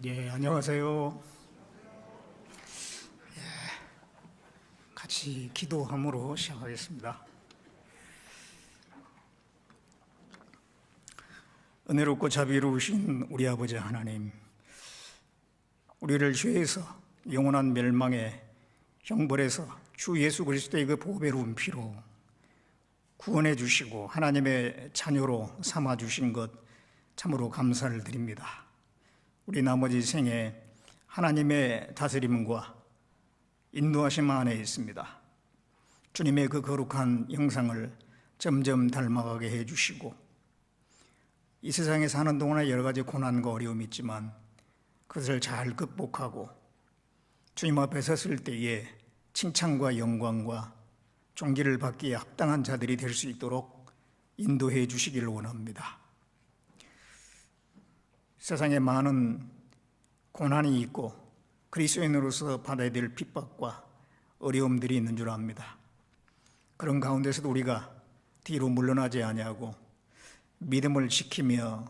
안녕하세요. 같이 기도함으로 시작하겠습니다. 은혜롭고 자비로우신 우리 아버지 하나님, 우리를 죄에서 영원한 멸망의 형벌에서 주 예수 그리스도의 그 보배로운 피로 구원해 주시고 하나님의 자녀로 삼아 주신 것 참으로 감사를 드립니다. 우리 나머지 생에 하나님의 다스림과 인도하심 안에 있습니다. 주님의 그 거룩한 형상을 점점 닮아가게 해주시고, 이 세상에 사는 동안에 여러 가지 고난과 어려움이 있지만 그것을 잘 극복하고 주님 앞에 섰을 때에 칭찬과 영광과 존귀를 받기에 합당한 자들이 될 수 있도록 인도해 주시기를 원합니다. 세상에 많은 고난이 있고 그리스도인으로서 받아야 될 핍박과 어려움들이 있는 줄 압니다. 그런 가운데서도 우리가 뒤로 물러나지 아니하고 믿음을 지키며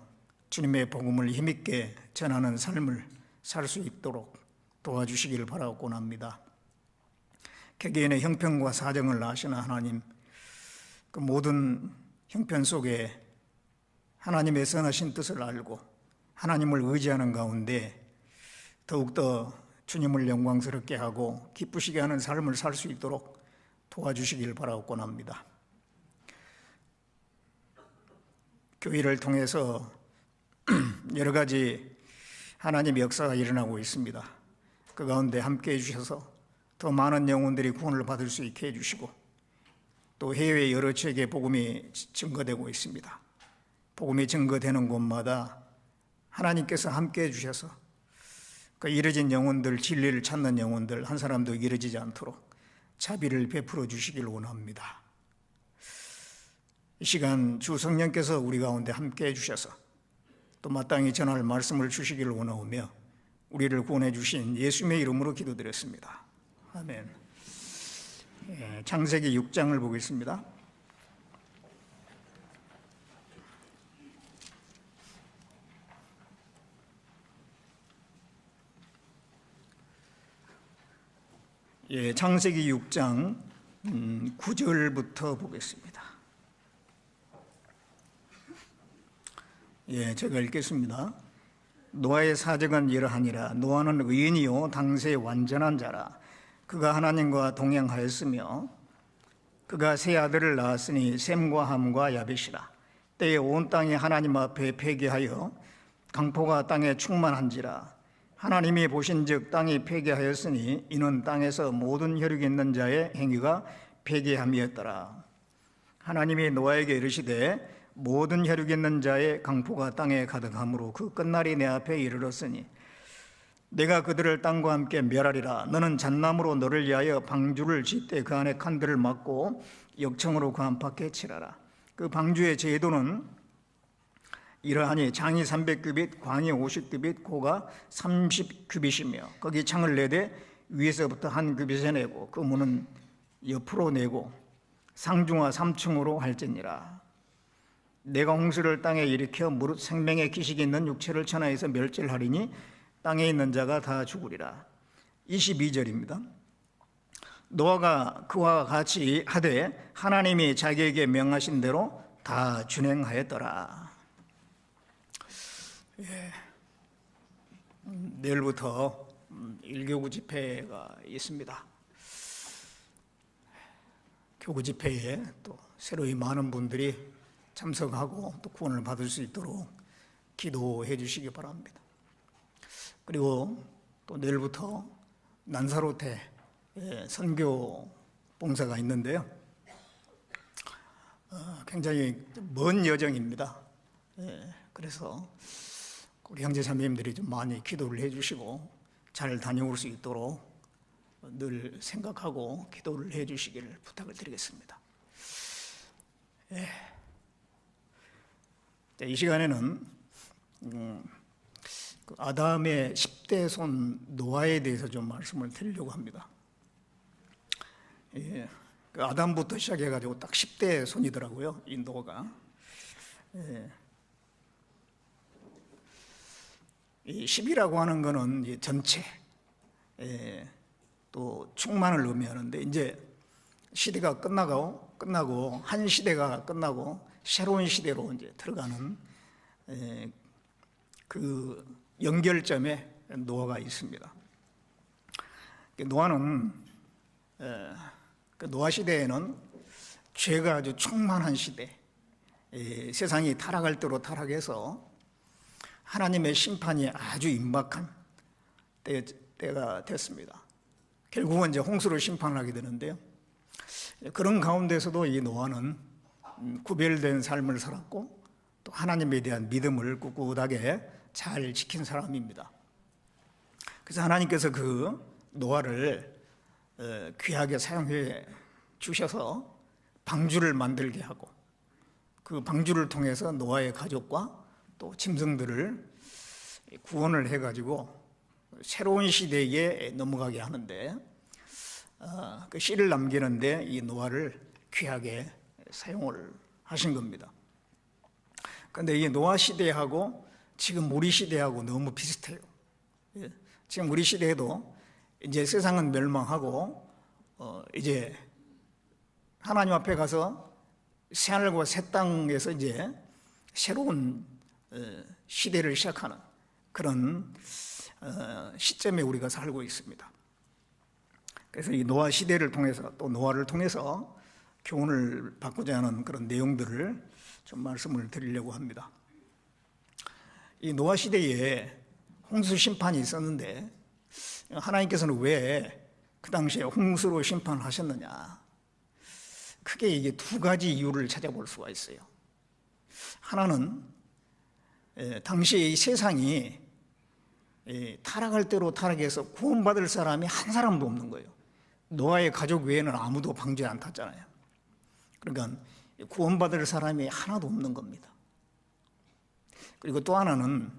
주님의 복음을 힘있게 전하는 삶을 살 수 있도록 도와주시기를 바라곤 합니다. 개개인의 형편과 사정을 아시는 하나님, 그 모든 형편 속에 하나님의 선하신 뜻을 알고 하나님을 의지하는 가운데 더욱더 주님을 영광스럽게 하고 기쁘시게 하는 삶을 살 수 있도록 도와주시길 바라곤 합니다. 교회를 통해서 여러 가지 하나님의 역사가 일어나고 있습니다. 그 가운데 함께 해주셔서 더 많은 영혼들이 구원을 받을 수 있게 해주시고, 또 해외 여러 지역에 복음이 증거되고 있습니다. 복음이 증거되는 곳마다 하나님께서 함께 해주셔서 그 잃어진 영혼들, 진리를 찾는 영혼들 한 사람도 잃어지지 않도록 자비를 베풀어 주시길 원합니다. 이 시간 주 성령께서 우리 가운데 함께 해주셔서 또 마땅히 전할 말씀을 주시기를 원하오며 우리를 구원해 주신 예수님의 이름으로 기도드렸습니다. 아멘. 창세기 6장을 보겠습니다. 창세기 6장 9절부터 보겠습니다. 제가 읽겠습니다. 노아의 사정은 이러하니라. 노아는 의인이요 당세의 완전한 자라. 그가 하나님과 동행하였으며 그가 세 아들을 낳았으니 셈과 함과 야벳이라. 때에 온 땅이 하나님 앞에 패기하여 강포가 땅에 충만한지라. 하나님이 보신즉 땅이 패기하였으니 이는 땅에서 모든 혈육 있는 자의 행위가 패기함이었더라. 하나님이 노아에게 이르시되 모든 혈육 있는 자의 강포가 땅에 가득하므로 그 끝날이 내 앞에 이르렀으니 내가 그들을 땅과 함께 멸하리라. 너는 잣나무로 너를 위하여 방주를 짓되 그 안에 칸들을 막고 역청으로 그 안팎에 칠하라. 그 방주의 제도는 이러하니 장이 300규빗, 광이 50규빗, 고가 30규빗이며 거기 창을 내되 위에서부터 한 규빗에 내고 그 문은 옆으로 내고 상중하 3층으로 할지니라. 내가 홍수를 땅에 일으켜 무릇 생명의 기식이 있는 육체를 천하에서 멸절하리니 땅에 있는 자가 다 죽으리라. 22절입니다. 노아가 그와 같이 하되 하나님이 자기에게 명하신 대로 다 준행하였더라. 내일부터 1교구 집회가 있습니다. 교구 집회에 또 새로이 많은 분들이 참석하고 또 구원을 받을 수 있도록 기도해 주시기 바랍니다. 그리고 또 내일부터 난사로태 선교 봉사가 있는데요. 굉장히 먼 여정입니다. 그래서 우리 형제 자매님들이 좀 많이 기도를 해 주시고 잘 다녀올 수 있도록 늘 생각하고 기도를 해 주시기를 부탁을 드리겠습니다. 이 시간에는 아담의 10대 손 노아에 대해서 좀 말씀을 드리려고 합니다. 아담부터 시작해가지고 딱 10대 손이더라고요, 이 노아가. 이 10이라고 하는 거는 이제 전체, 또 충만을 의미하는데, 이제 시대가 끝나고 한 시대가 끝나고 새로운 시대로 이제 들어가는 그 연결점에 노아가 있습니다. 노아는 그 노아 시대에는 죄가 아주 충만한 시대, 세상이 타락할 대로 타락해서 하나님의 심판이 아주 임박한 때가 됐습니다. 결국은 이제 홍수로 심판하게 되는데요. 그런 가운데서도 이 노아는 구별된 삶을 살았고 또 하나님에 대한 믿음을 꿋꿋하게 잘 지킨 사람입니다. 그래서 하나님께서 그 노아를 귀하게 사용해 주셔서 방주를 만들게 하고 그 방주를 통해서 노아의 가족과 또 짐승들을 구원을 해가지고 새로운 시대에 넘어가게 하는데, 그 씨를 남기는데 이 노아를 귀하게 사용을 하신 겁니다. 그런데 이 노아 시대하고 지금 우리 시대하고 너무 비슷해요. 지금 우리 시대에도 이제 세상은 멸망하고 이제 하나님 앞에 가서 새하늘과 새 땅에서 이제 새로운 시대를 시작하는 그런 시점에 우리가 살고 있습니다. 그래서 이 노아 시대를 통해서 또 노아를 통해서 교훈을 받고자 하는 그런 내용들을 좀 말씀을 드리려고 합니다. 이 노아 시대에 홍수 심판이 있었는데 하나님께서는 왜 그 당시에 홍수로 심판하셨느냐? 크게 이게 두 가지 이유를 찾아볼 수가 있어요. 하나는 당시에 이 세상이 타락할 대로 타락해서 구원받을 사람이 한 사람도 없는 거예요. 노아의 가족 외에는 아무도 방주에 안 탔잖아요. 그러니까 구원받을 사람이 하나도 없는 겁니다. 그리고 또 하나는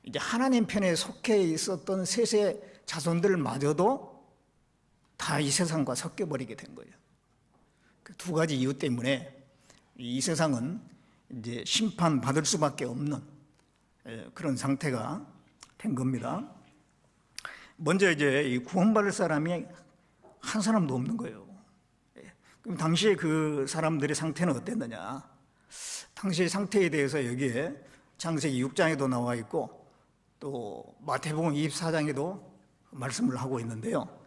이제 하나님 편에 속해 있었던 셋의 자손들마저도 다 이 세상과 섞여버리게 된 거예요. 그 두 가지 이유 때문에 이 세상은 이제 심판받을 수밖에 없는 그런 상태가 된 겁니다. 먼저 이제 이 구원받을 사람이 한 사람도 없는 거예요. 그럼 당시에 그 사람들의 상태는 어땠느냐? 당시의 상태에 대해서 여기에 창세기 6장에도 나와 있고 또 마태복음 24장에도 말씀을 하고 있는데요.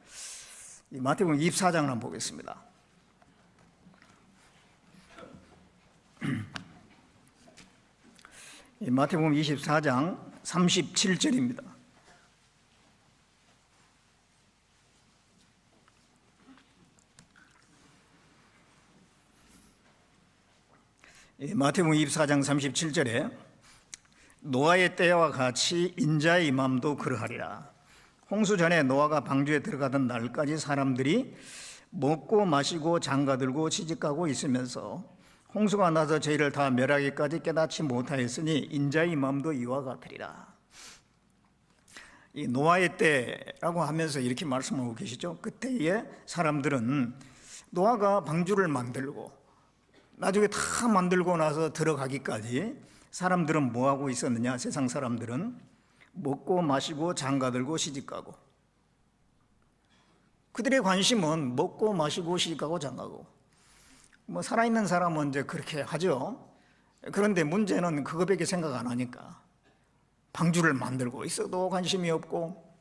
이 마태복음 24장을 한번 보겠습니다. 이 마태복음 24장 37절입니다. 마태복음 24장 37절에 노아의 때와 같이 인자의 임함도 그러하리라. 홍수 전에 노아가 방주에 들어가던 날까지 사람들이 먹고 마시고 장가들고 시집가고 있으면서 홍수가 나서 저희를 다 멸하기까지 깨닫지 못하였으니 인자의 임함도 이와 같으리라. 이 노아의 때라고 하면서 이렇게 말씀하고 계시죠. 그때의 사람들은 노아가 방주를 만들고 나중에 다 만들고 나서 들어가기까지 사람들은 뭐 하고 있었느냐? 세상 사람들은 먹고 마시고 장가들고 시집가고, 그들의 관심은 먹고 마시고 시집가고 장가고, 뭐 살아있는 사람은 이제 그렇게 하죠. 그런데 문제는 그거밖에 생각 안 하니까 방주를 만들고 있어도 관심이 없고,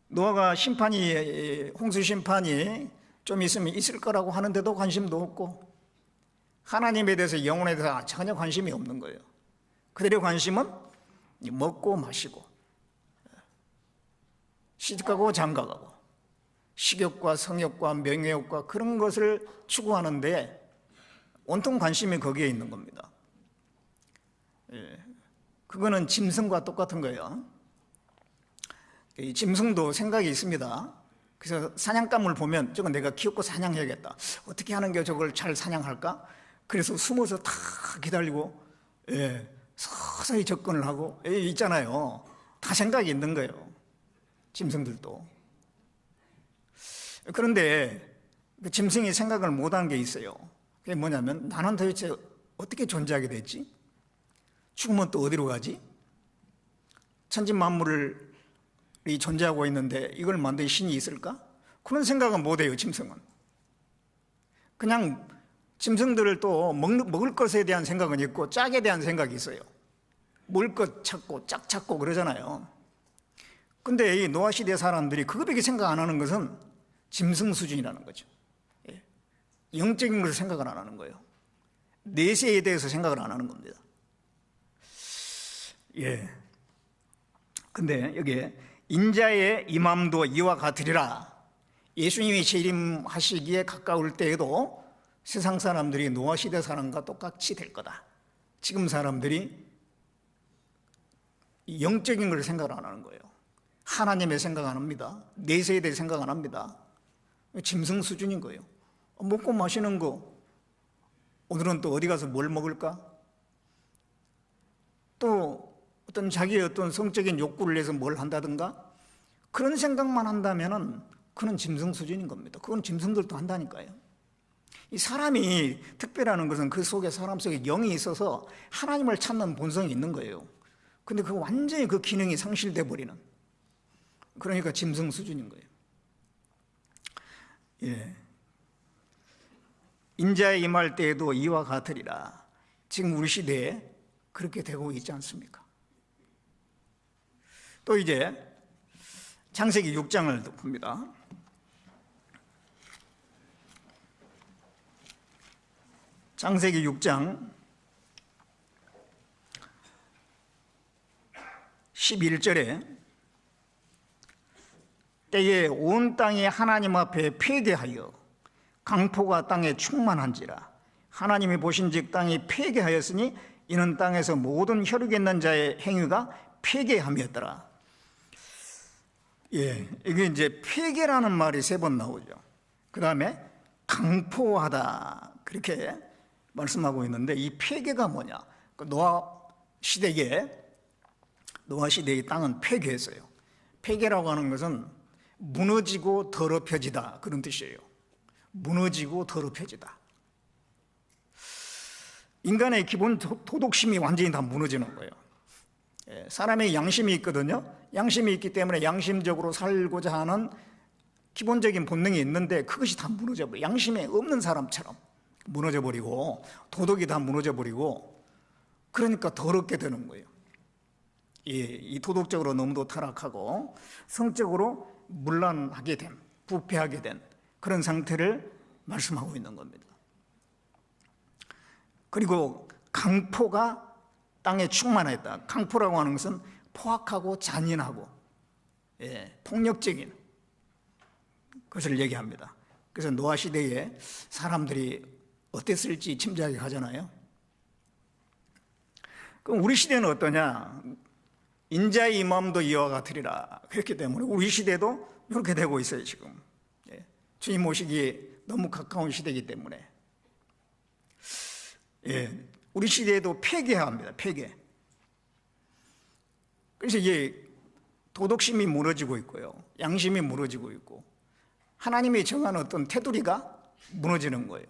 노아가 홍수 심판이 좀 있으면 있을 거라고 하는데도 관심도 없고, 하나님에 대해서 영혼에 대해서 전혀 관심이 없는 거예요. 그들의 관심은 먹고 마시고 시집가고 장가가고 식욕과 성욕과 명예욕과 그런 것을 추구하는데 온통 관심이 거기에 있는 겁니다. 그거는 짐승과 똑같은 거예요. 이 짐승도 생각이 있습니다. 그래서 사냥감을 보면 저건 내가 키우고 사냥해야겠다. 어떻게 하는 게 저걸 잘 사냥할까? 그래서 숨어서 다 기다리고 서서히 접근을 하고 있잖아요. 다 생각이 있는 거예요. 짐승들도. 그런데 그 짐승이 생각을 못한 게 있어요. 그게 뭐냐면 나는 도대체 어떻게 존재하게 됐지? 죽으면 또 어디로 가지? 천지만물이 존재하고 있는데 이걸 만든 신이 있을까? 그런 생각은 못해요. 짐승은 그냥 짐승들을 또 먹을 것에 대한 생각은 있고 짝에 대한 생각이 있어요. 먹을 것 찾고 짝 찾고 그러잖아요. 근데 이 노아 시대 사람들이 그거밖에 생각 안 하는 것은 짐승 수준이라는 거죠. 영적인 것을 생각을 안 하는 거예요. 내세에 대해서 생각을 안 하는 겁니다. 근데 여기 인자의 임함도 이와 같으리라. 예수님이 재림하시기에 가까울 때에도 세상 사람들이 노아 시대 사람과 똑같이 될 거다. 지금 사람들이 영적인 걸 생각을 안 하는 거예요. 하나님의 생각 안 합니다. 내세에 대해 생각 안 합니다. 짐승 수준인 거예요. 먹고 마시는 거, 오늘은 또 어디 가서 뭘 먹을까? 또 어떤 자기의 어떤 성적인 욕구를 위해서 뭘 한다든가 그런 생각만 한다면은 그는 짐승 수준인 겁니다. 그건 짐승들도 한다니까요. 이 사람이 특별하는 것은 그 속에 사람 속에 영이 있어서 하나님을 찾는 본성이 있는 거예요. 근데 그 완전히 그 기능이 상실돼 버리는, 그러니까 짐승 수준인 거예요. 인자에 임할 때에도 이와 같으리라. 지금 우리 시대에 그렇게 되고 있지 않습니까? 또 이제 창세기 6장을 봅니다. 창세기 6장 11절에 때에 온 땅이 하나님 앞에 폐개하여 강포가 땅에 충만한지라. 하나님이 보신즉 땅이 폐개하였으니 이는 땅에서 모든 혈육 있는 자의 행위가 폐개함이었더라. 이게 이제 폐개라는 말이 3번 나오죠. 그 다음에 강포하다 그렇게 말씀하고 있는데, 이 폐개가 뭐냐? 노아 시대의 땅은 폐개했어요. 폐개라고 하는 것은 무너지고 더럽혀지다 그런 뜻이에요. 무너지고 더럽혀지다. 인간의 기본 도덕심이 완전히 다 무너지는 거예요. 사람의 양심이 있거든요. 양심이 있기 때문에 양심적으로 살고자 하는 기본적인 본능이 있는데 그것이 다 무너져버려요. 양심이 없는 사람처럼 무너져버리고 도덕이 다 무너져버리고, 그러니까 더럽게 되는 거예요. 이 도덕적으로 너무도 타락하고 성적으로 문란하게 된, 부패하게 된 그런 상태를 말씀하고 있는 겁니다. 그리고 강포가 땅에 충만했다. 강포라고 하는 것은 포악하고 잔인하고 폭력적인 것을 얘기합니다. 그래서 노아 시대에 사람들이 어땠을지 짐작이 가잖아요. 그럼 우리 시대는 어떠냐? 인자의 임함도 이와 같으리라. 그렇기 때문에 우리 시대도 이렇게 되고 있어요. 지금 주님 오시기 너무 가까운 시대이기 때문에 우리 시대에도 폐개합니다. 폐개. 그래서 이게 도덕심이 무너지고 있고요, 양심이 무너지고 있고, 하나님이 정한 어떤 테두리가 무너지는 거예요.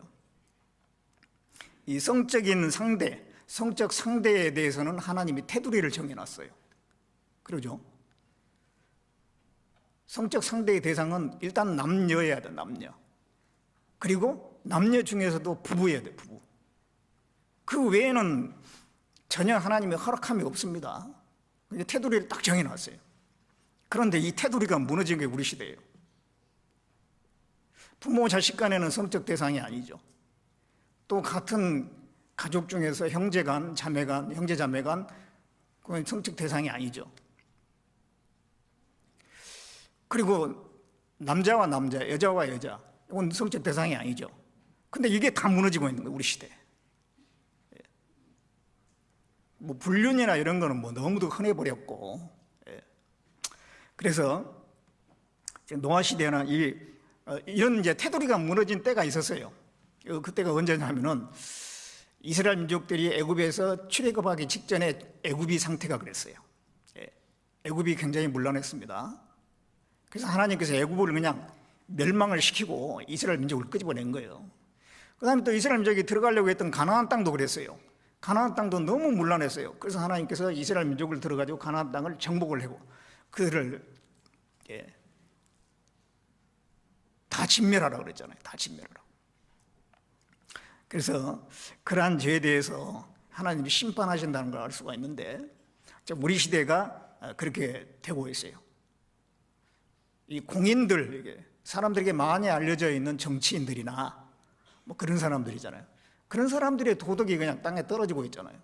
이 성적인 상대, 성적 상대에 대해서는 하나님이 테두리를 정해놨어요. 그러죠? 성적 상대의 대상은 일단 남녀여야 돼, 남녀. 그리고 남녀 중에서도 부부여야 돼, 부부. 그 외에는 전혀 하나님의 허락함이 없습니다. 테두리를 딱 정해놨어요. 그런데 이 테두리가 무너진 게 우리 시대예요. 부모 자식 간에는 성적 대상이 아니죠. 또 같은 가족 중에서 형제간, 자매간, 형제자매간, 그건 성적 대상이 아니죠. 그리고 남자와 남자, 여자와 여자, 이건 성적 대상이 아니죠. 근데 이게 다 무너지고 있는 거예요, 우리 시대에. 뭐 불륜이나 이런 거는 뭐 너무도 흔해버렸고, 그래서 노아 시대는 이런 이제 테두리가 무너진 때가 있었어요. 그때가 언제냐면은 이스라엘 민족들이 애굽에서 출애굽하기 직전에 애굽이 상태가 그랬어요. 애굽이 굉장히 문란했습니다. 그래서 하나님께서 애굽을 그냥 멸망을 시키고 이스라엘 민족을 끄집어낸 거예요. 그 다음에 또 이스라엘 민족이 들어가려고 했던 가나안 땅도 그랬어요. 가나안 땅도 너무 문란했어요. 그래서 하나님께서 이스라엘 민족을 들어가지고 가나안 땅을 정복을 하고 그들을 다 진멸하라고 그랬잖아요. 다 진멸하라고. 그래서 그러한 죄에 대해서 하나님이 심판하신다는 걸 알 수가 있는데 우리 시대가 그렇게 되고 있어요. 이 공인들, 사람들에게 많이 알려져 있는 정치인들이나 뭐 그런 사람들이잖아요. 그런 사람들의 도덕이 그냥 땅에 떨어지고 있잖아요.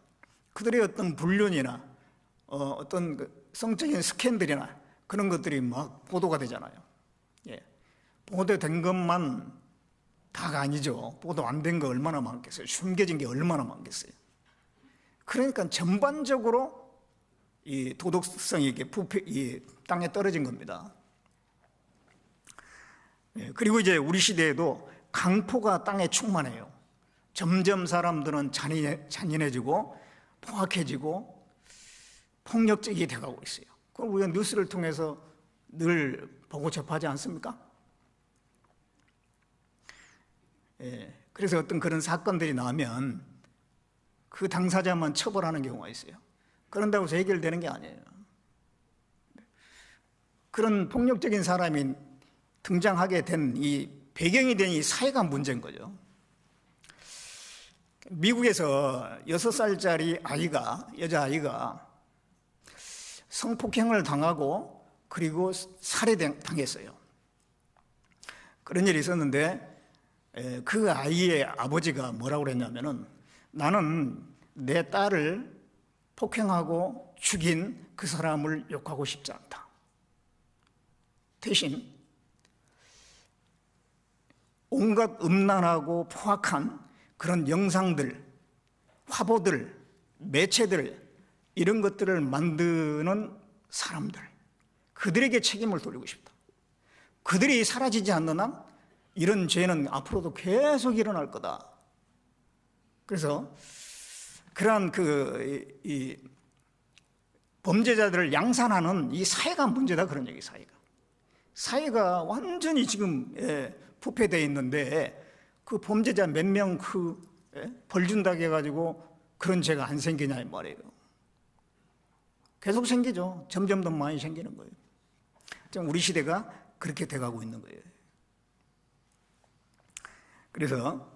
그들의 어떤 불륜이나 어떤 그 성적인 스캔들이나 그런 것들이 막 보도가 되잖아요. 보도된 것만 다가 아니죠. 보도 안 된 거 얼마나 많겠어요. 숨겨진 게 얼마나 많겠어요. 그러니까 전반적으로 이 도덕성이 이렇게 이 땅에 떨어진 겁니다. 그리고 이제 우리 시대에도 강포가 땅에 충만해요. 점점 사람들은 잔인해지고 포악해지고 폭력적이 돼가고 있어요. 그걸 우리가 뉴스를 통해서 늘 보고 접하지 않습니까? 그래서 어떤 그런 사건들이 나면 그 당사자만 처벌하는 경우가 있어요. 그런다고 해서 해결되는 게 아니에요. 그런 폭력적인 사람이 등장하게 된 이 배경이 된 이 사회가 문제인 거죠. 미국에서 6살짜리 아이가, 여자아이가 성폭행을 당하고 그리고 살해당했어요. 그런 일이 있었는데 그 아이의 아버지가 뭐라고 그랬냐면은 나는 내 딸을 폭행하고 죽인 그 사람을 욕하고 싶지 않다. 대신 온갖 음란하고 포악한 그런 영상들, 화보들, 매체들 이런 것들을 만드는 사람들 그들에게 책임을 돌리고 싶다. 그들이 사라지지 않는 한 이런 죄는 앞으로도 계속 일어날 거다. 그래서 그러한 이 범죄자들을 양산하는 이 사회가 문제다 그런 얘기. 사회가 완전히 지금 부패되어 있는데 그 범죄자 몇 명 벌 준다고 해가지고 그런 죄가 안 생기냐 이 말이에요. 계속 생기죠. 점점 더 많이 생기는 거예요. 우리 시대가 그렇게 돼가고 있는 거예요. 그래서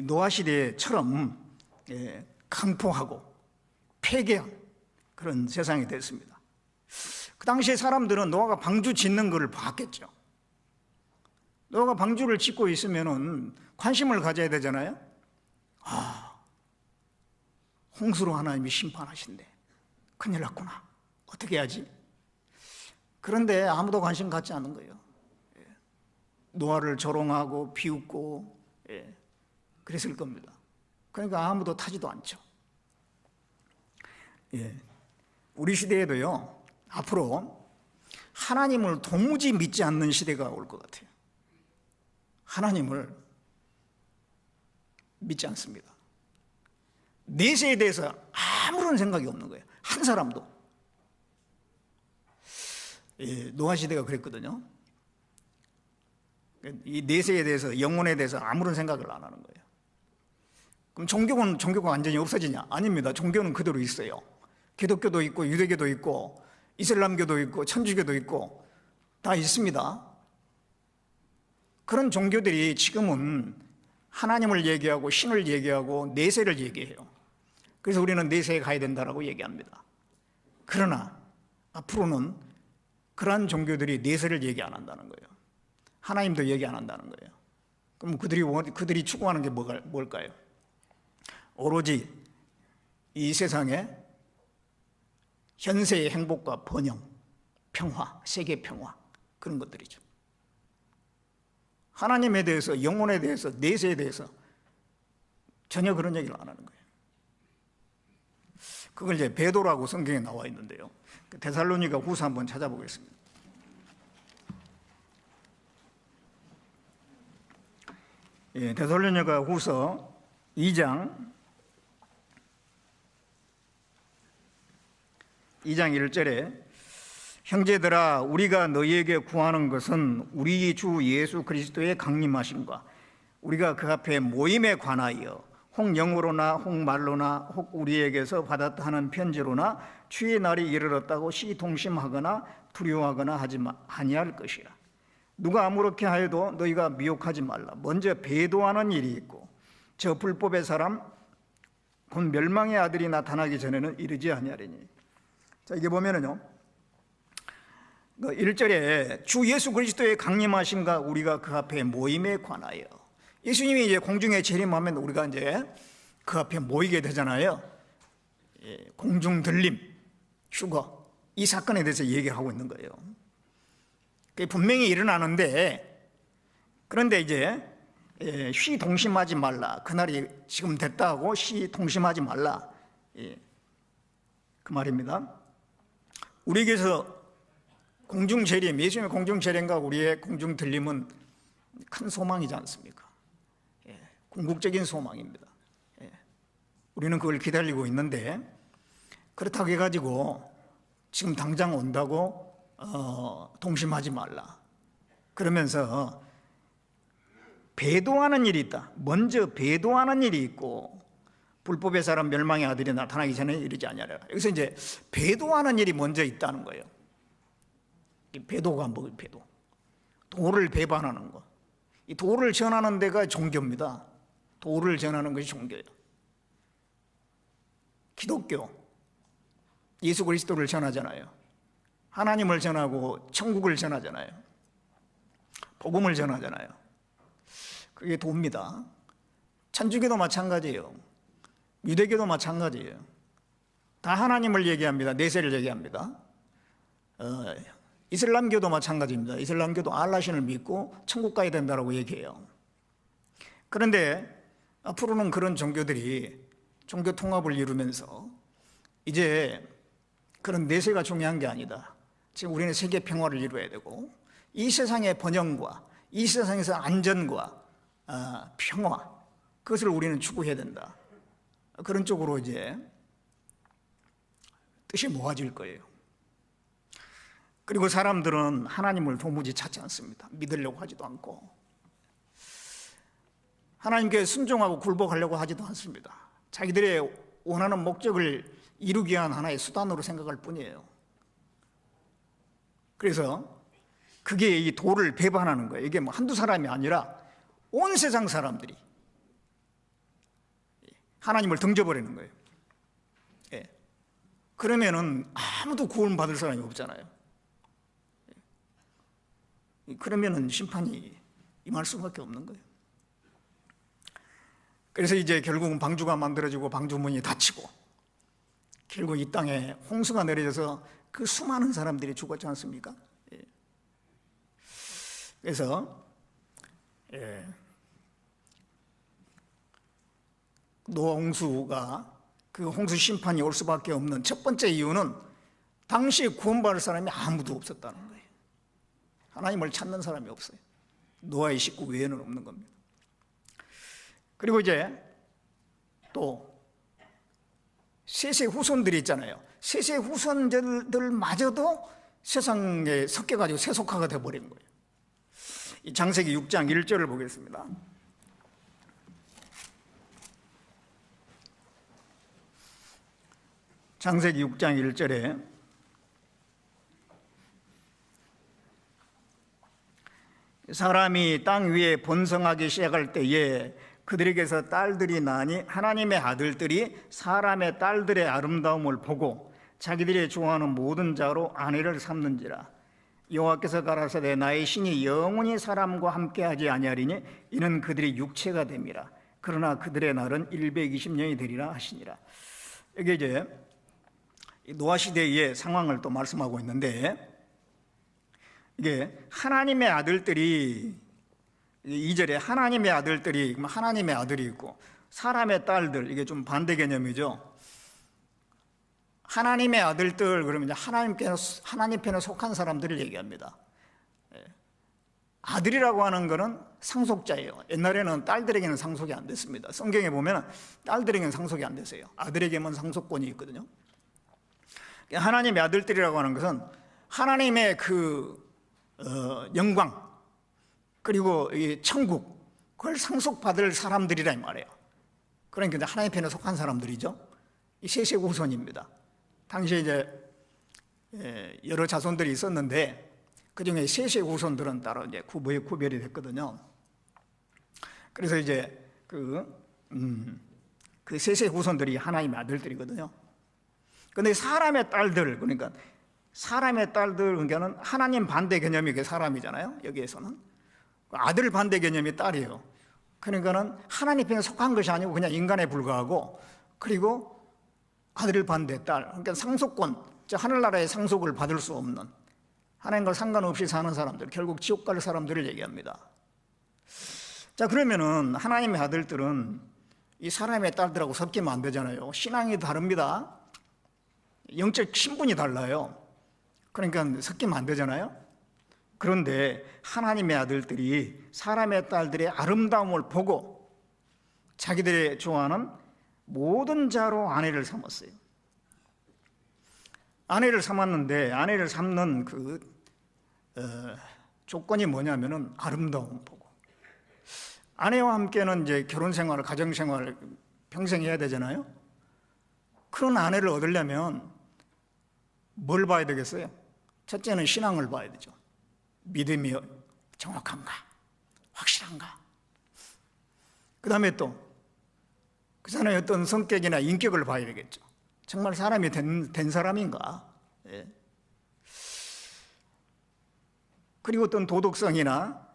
노아 시대처럼 강포하고 폐괴한 그런 세상이 됐습니다. 그 당시에 사람들은 노아가 방주 짓는 것을 봤겠죠. 노아가 방주를 짓고 있으면은 관심을 가져야 되잖아요. 홍수로 하나님이 심판하신대. 큰일 났구나. 어떻게 해야지? 그런데 아무도 관심 갖지 않는 거예요. 노아를 조롱하고 비웃고 그랬을 겁니다. 그러니까 아무도 타지도 않죠. 우리 시대에도요 앞으로 하나님을 도무지 믿지 않는 시대가 올 것 같아요. 하나님을 믿지 않습니다. 내세에 대해서 아무런 생각이 없는 거예요. 한 사람도. 노아 시대가 그랬거든요. 이 내세에 대해서, 영혼에 대해서 아무런 생각을 안 하는 거예요. 그럼 종교가 완전히 없어지냐? 아닙니다. 종교는 그대로 있어요. 기독교도 있고 유대교도 있고 이슬람교도 있고 천주교도 있고 다 있습니다. 그런 종교들이 지금은 하나님을 얘기하고 신을 얘기하고 내세를 얘기해요. 그래서 우리는 내세에 가야 된다라고 얘기합니다. 그러나 앞으로는 그러한 종교들이 내세를 얘기 안 한다는 거예요. 하나님도 얘기 안 한다는 거예요. 그럼 그들이 추구하는 게 뭘까요? 오로지 이 세상에 현세의 행복과 번영, 평화, 세계 평화 그런 것들이죠. 하나님에 대해서, 영혼에 대해서, 내세에 대해서 전혀 그런 얘기를 안 하는 거예요. 그걸 이제 배도라고 성경에 나와 있는데요. 데살로니가 후서 한번 찾아보겠습니다. 데살로니가 후서 2장 1절에 형제들아 우리가 너희에게 구하는 것은 우리 주 예수 그리스도의 강림하심과 우리가 그 앞에 모임에 관하여 혹 영으로나 혹 말로나 혹 우리에게서 받았다 하는 편지로나 주의 날이 이르렀다고 시동심하거나 두려워하거나 하지 아니할 것이라. 누가 아무렇게 하여도 너희가 미혹하지 말라. 먼저 배도하는 일이 있고 저 불법의 사람 곧 멸망의 아들이 나타나기 전에는 이르지 아니하리니. 자, 이게 보면은요, 1절에 주 예수 그리스도의 강림하심과 우리가 그 앞에 모임에 관하여, 예수님이 이제 공중에 재림하면 우리가 이제 그 앞에 모이게 되잖아요. 공중 들림, 휴거, 이 사건에 대해서 얘기하고 있는 거예요. 그게 분명히 일어나는데, 그런데 이제 시동심하지 말라. 그날이 지금 됐다고 시동심하지 말라. 그 말입니다. 우리에게서 공중재림, 예수님의 공중재림과 우리의 공중들림은 큰 소망이지 않습니까? 궁극적인 소망입니다. 우리는 그걸 기다리고 있는데, 그렇다고 해가지고 지금 당장 온다고 동심하지 말라. 그러면서 배도하는 일이 있다. 먼저 배도하는 일이 있고 불법의 사람 멸망의 아들이 나타나기 전에 이르지 아니하리라. 여기서 이제 배도하는 일이 먼저 있다는 거예요. 이 배도가 뭐예요? 배도. 도를 배반하는 거. 이 도를 전하는 데가 종교입니다. 도를 전하는 것이 종교예요. 기독교, 예수 그리스도를 전하잖아요. 하나님을 전하고 천국을 전하잖아요. 복음을 전하잖아요. 그게 도입니다. 천주교도 마찬가지예요. 유대교도 마찬가지예요. 다 하나님을 얘기합니다. 내세를 얘기합니다. 이슬람교도 마찬가지입니다. 이슬람교도 알라신을 믿고 천국 가야 된다고 얘기해요. 그런데 앞으로는 그런 종교들이 종교 통합을 이루면서 이제 그런 내세가 중요한 게 아니다. 지금 우리는 세계 평화를 이루어야 되고 이 세상의 번영과 이 세상에서 안전과 평화, 그것을 우리는 추구해야 된다. 그런 쪽으로 이제 뜻이 모아질 거예요. 그리고 사람들은 하나님을 도무지 찾지 않습니다. 믿으려고 하지도 않고 하나님께 순종하고 굴복하려고 하지도 않습니다. 자기들의 원하는 목적을 이루기 위한 하나의 수단으로 생각할 뿐이에요. 그래서 그게 이 도를 배반하는 거예요. 이게 뭐 한두 사람이 아니라 온 세상 사람들이 하나님을 등져버리는 거예요. 그러면은 아무도 구원받을 사람이 없잖아요. 그러면은 심판이 임할 수밖에 없는 거예요. 그래서 이제 결국은 방주가 만들어지고 방주문이 닫히고 결국 이 땅에 홍수가 내려져서 그 수많은 사람들이 죽었지 않습니까? 그래서 노아 홍수가 그 홍수 심판이 올 수밖에 없는 첫 번째 이유는 당시 구원받을 사람이 아무도 없었다는 거예요. 하나님을 찾는 사람이 없어요. 노아의 식구 외에는 없는 겁니다. 그리고 이제 또 셋의 후손들이 있잖아요. 셋의 후손들마저도 세상에 섞여가지고 세속화가 되어버린 거예요. 이 창세기 6장 1절을 보겠습니다. 창세기 6장 1절에 사람이 땅 위에 번성하기 시작할 때에 그들에게서 딸들이 나니 하나님의 아들들이 사람의 딸들의 아름다움을 보고 자기들이 좋아하는 모든 자로 아내를 삼는지라. 여호와께서 가라사대 나의 신이 영원히 사람과 함께하지 아니하리니 이는 그들이 육체가 됨이라. 그러나 그들의 날은 120년이 되리라 하시니라. 이게 이제 노아 시대의 상황을 또 말씀하고 있는데, 이게 하나님의 아들들이 2절에 하나님의 아들들이, 하나님의 아들이 있고 사람의 딸들, 이게 좀 반대 개념이죠. 하나님의 아들들 그러면 이제 하나님 편에 속한 사람들을 얘기합니다. 아들이라고 하는 것은 상속자예요. 옛날에는 딸들에게는 상속이 안 됐습니다. 성경에 보면 딸들에게는 상속이 안 됐어요. 아들에게만 상속권이 있거든요. 하나님의 아들들이라고 하는 것은 하나님의 그 영광, 그리고 이 천국, 그걸 상속받을 사람들이라 이 말이에요. 그러니까 이제 하나님 편에 속한 사람들이죠. 이 셋의 후손입니다. 당시에 이제 여러 자손들이 있었는데 그 중에 셋의 후손들은 따로 이제 구별이 됐거든요. 그래서 이제 그 셋의 후손들이 하나님의 아들들이거든요. 근데 사람의 딸들, 그러니까 사람의 딸들, 그러니까는 하나님 반대 개념이 게 사람이잖아요. 여기에서는 아들 반대 개념이 딸이에요. 그러니까는 하나님 편에 속한 것이 아니고 그냥 인간에 불과하고, 그리고 아들 반대 딸, 그러니까 상속권, 하늘나라의 상속을 받을 수 없는, 하나님과 상관없이 사는 사람들, 결국 지옥 갈 사람들을 얘기합니다. 자, 그러면은 하나님의 아들들은 이 사람의 딸들하고 섞이면 안 되잖아요. 신앙이 다릅니다. 영적 신분이 달라요. 그러니까 섞이면 안 되잖아요. 그런데 하나님의 아들들이 사람의 딸들의 아름다움을 보고 자기들이 좋아하는 모든 자로 아내를 삼았어요. 아내를 삼았는데, 아내를 삼는 조건이 뭐냐면은 아름다움 보고, 아내와 함께는 이제 결혼 생활, 가정 생활 평생 해야 되잖아요. 그런 아내를 얻으려면 뭘 봐야 되겠어요? 첫째는 신앙을 봐야 되죠. 믿음이 정확한가, 확실한가. 그 다음에 또 그 사람의 어떤 성격이나 인격을 봐야 되겠죠. 정말 사람이 된 사람인가. 예. 그리고 어떤 도덕성이나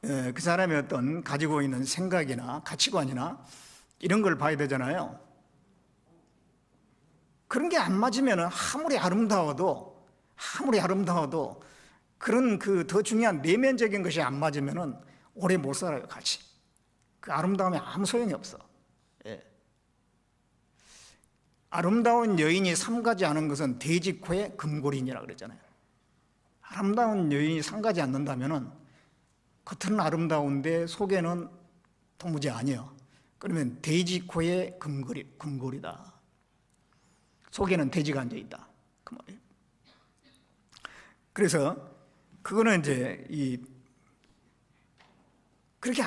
그 사람의 어떤 가지고 있는 생각이나 가치관이나 이런 걸 봐야 되잖아요. 그런 게 안 맞으면 아무리 아름다워도 그런 더 중요한 내면적인 것이 안 맞으면 오래 못 살아요, 같이. 그 아름다움에 아무 소용이 없어. 예. 아름다운 여인이 삼가지 않은 것은 돼지코의 금골인이라고 그랬잖아요. 아름다운 여인이 삼가지 않는다면 겉은 아름다운데 속에는 도무지 아니에요. 그러면 돼지코의 금골이다. 속에는 돼지가 앉아있다, 그 말이에요. 그래서 그거는 이제 그렇게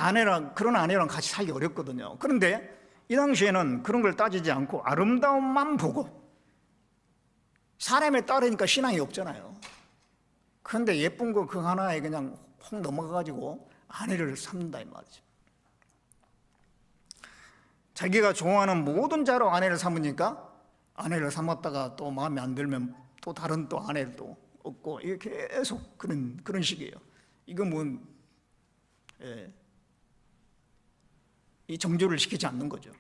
그런 아내랑 같이 살기 어렵거든요. 그런데 이 당시에는 그런 걸 따지지 않고 아름다움만 보고, 사람에 따르니까 신앙이 없잖아요. 그런데 예쁜 거 그 하나에 그냥 확 넘어가가지고 아내를 삼는다 이 말이죠. 자기가 좋아하는 모든 자로 아내를 삼으니까 아내를 삼았다가 또 마음에 안 들면 또 다른 또 아내를 또 얻고, 이게 계속 그런 식이에요. 이거 이 정조를 시키지 않는 거죠.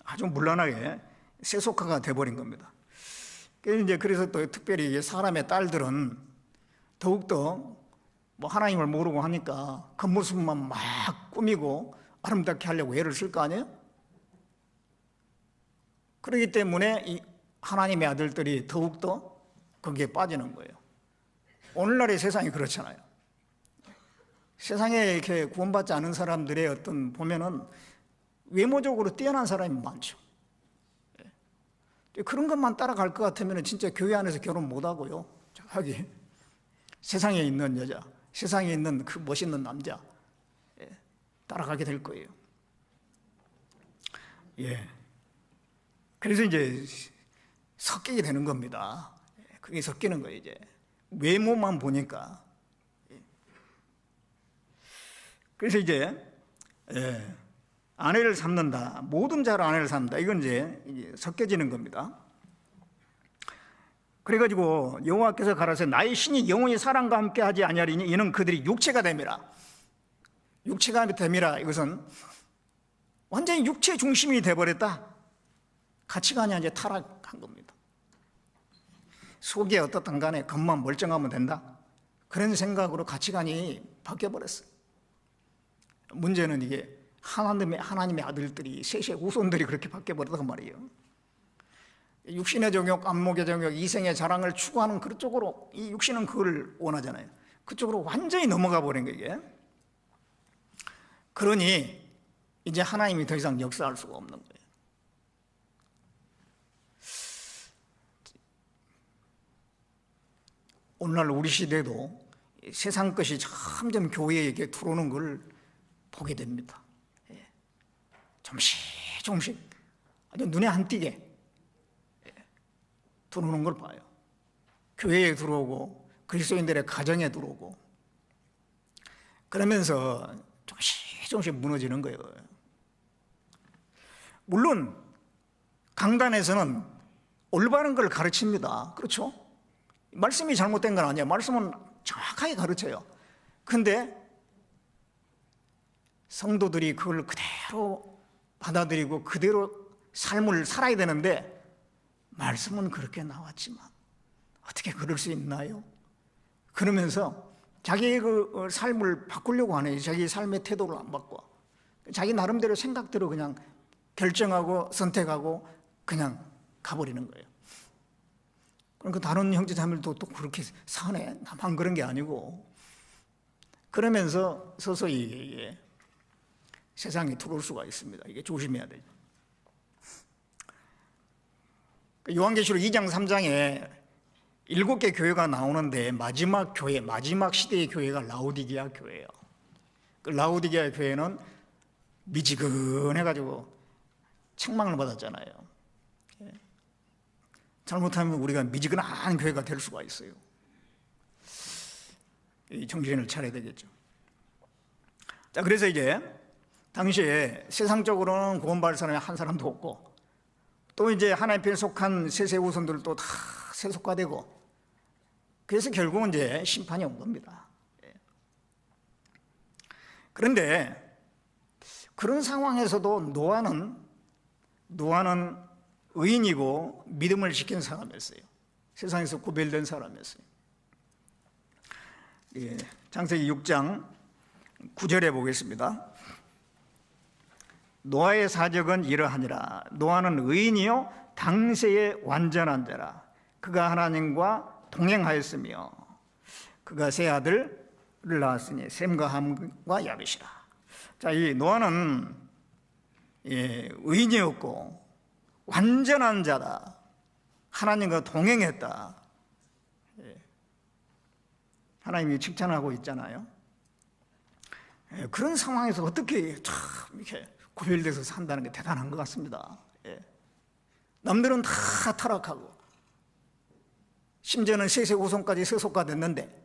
아주 문란하게 세속화가 돼버린 겁니다. 그래서 또 특별히 사람의 딸들은 더욱더 하나님을 모르고 하니까 겉모습만 막 꾸미고 아름답게 하려고 애를 쓸 거 아니에요? 그렇기 때문에 이 하나님의 아들들이 더욱더 거기에 빠지는 거예요. 오늘날의 세상이 그렇잖아요. 세상에 이렇게 구원받지 않은 사람들의 보면은 외모적으로 뛰어난 사람이 많죠. 그런 것만 따라갈 것 같으면 진짜 교회 안에서 결혼 못 하고요. 저기 세상에 있는 여자, 세상에 있는 그 멋있는 남자 따라가게 될 거예요. 예. 그래서 이제 섞이게 되는 겁니다. 그게 섞이는 거예요, 이제. 외모만 보니까. 그래서 이제 아내를 삼는다, 모든 자로 아내를 삼는다, 이건 이제 섞여지는 겁니다. 그래가지고 여호와께서 가라사대 나의 신이 영원히 사람과 함께 하지 아니하리니 이는 그들이 육체가 됨이라. 육체가 됨이라, 이것은 완전히 육체 중심이 돼버렸다. 가치관이 이제 타락한 겁니다. 속이 어떻든 간에 겉만 멀쩡하면 된다, 그런 생각으로 가치관이 바뀌어버렸어요. 문제는 이게 하나님의 아들들이, 셋의 후손들이 그렇게 바뀌어버렸단 말이에요. 육신의 정욕, 안목의 정욕, 이생의 자랑을 추구하는 그쪽으로, 이 육신은 그걸 원하잖아요. 그쪽으로 완전히 넘어가 버린 거예요, 이게. 그러니 이제 하나님이 더 이상 역사할 수가 없는 거예요. 오늘날 우리 시대도 세상 것이 점점 교회에게 들어오는 걸 보게 됩니다. 조금씩 아주 눈에 안 띄게 들어오는 걸 봐요. 교회에 들어오고 그리스도인들의 가정에 들어오고 그러면서 조금씩 무너지는 거예요. 물론 강단에서는 올바른 걸 가르칩니다. 그렇죠? 말씀이 잘못된 건 아니에요. 말씀은 정확하게 가르쳐요. 근데 성도들이 그걸 그대로 받아들이고 그대로 삶을 살아야 되는데 말씀은 그렇게 나왔지만 어떻게 그럴 수 있나요? 그러면서 자기의 그 삶을 바꾸려고 하네. 자기 삶의 태도를 안 바꿔. 자기 나름대로 생각대로 그냥 결정하고 선택하고 그냥 가버리는 거예요. 그럼 그 다른 형제자매들도 또 그렇게 사네. 나만 그런 게 아니고. 그러면서 서서히 세상에 들어올 수가 있습니다. 이게 조심해야 돼요. 요한계시록 2장 3장에 7개 교회가 나오는데 마지막 교회, 마지막 시대의 교회가 라오디게아 교회예요. 그 라오디게아 교회는 미지근해가지고 책망을 받았잖아요. 잘못하면 우리가 미지근한 교회가 될 수가 있어요. 정신을 차려야 되겠죠. 자, 그래서 이제 당시에 세상적으로는 구원받을 사람이 한 사람도 없고 또 이제 하나님 편에 속한 세세 후손들도 다 세속화되고 그래서 결국은 이제 심판이 온 겁니다. 그런데 그런 상황에서도 노아는 의인이고 믿음을 지킨 사람이었어요. 세상에서 구별된 사람이었어요. 창세기 6장 9절에 보겠습니다. 노아의 사적은 이러하니라. 노아는 의인이요 당세의 완전한 자라. 그가 하나님과 동행하였으며 그가 세 아들을 낳았으니 셈과 함과 야벳이라. 자, 이 노아는 의인이었고 완전한 자다. 하나님과 동행했다. 하나님이 칭찬하고 있잖아요. 그런 상황에서 어떻게 참 이렇게 구별돼서 산다는 게 대단한 것 같습니다. 남들은 다 타락하고 심지어는 세세 후손까지 세속화됐는데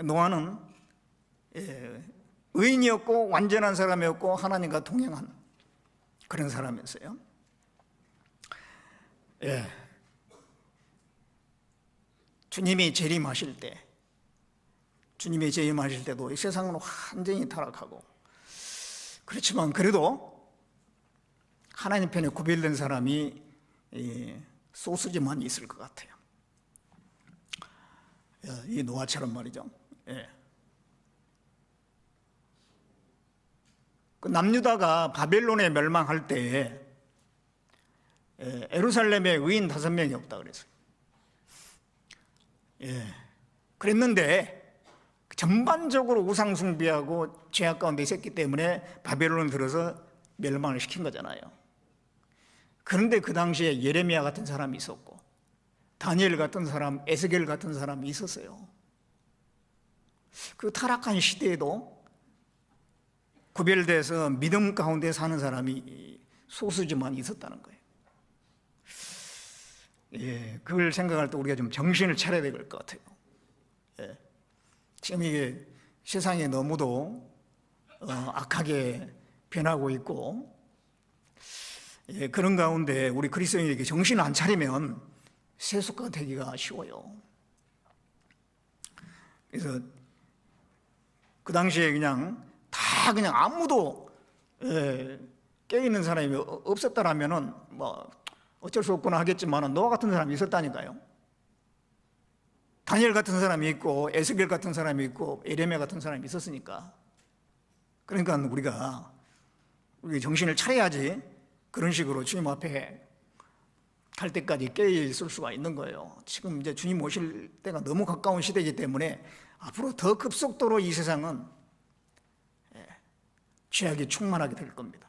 노아는 의인이었고 완전한 사람이었고 하나님과 동행한 그런 사람이었어요. 주님이 재림하실 때도 이 세상은 완전히 타락하고 그렇지만 그래도 하나님 편에 구별된 사람이 소수지만 있을 것 같아요. 이 노아처럼 말이죠. 그 남유다가 바벨론에 멸망할 때 예루살렘에 의인 5명이 없다 그랬어요. 그랬는데 전반적으로 우상 숭배하고 죄악 가운데 있었기 때문에 바벨론을 들어서 멸망을 시킨 거잖아요. 그런데 그 당시에 예레미야 같은 사람이 있었고 다니엘 같은 사람, 에스겔 같은 사람이 있었어요. 그 타락한 시대에도 구별돼서 믿음 가운데 사는 사람이 소수지만 있었다는 거예요. 그걸 생각할 때 우리가 좀 정신을 차려야 될 것 같아요. 지금 이게 세상에 너무도 악하게 변하고 있고 그런 가운데 우리 그리스도인에게 정신을 안 차리면 세속화 되기가 쉬워요. 그래서 그 당시에 그냥 아무도 깨어있는 사람이 없었다라면은 뭐 어쩔 수 없구나 하겠지만 노아 같은 사람이 있었다니까요. 다니엘 같은 사람이 있고 에스겔 같은 사람이 있고 예레미야 같은 사람이 있었으니까. 그러니까 우리가 정신을 차려야지 그런 식으로 주님 앞에 갈 때까지 깨어 있을 수가 있는 거예요. 지금 이제 주님 오실 때가 너무 가까운 시대이기 때문에 앞으로 더 급속도로 이 세상은 죄악이 충만하게 될 겁니다.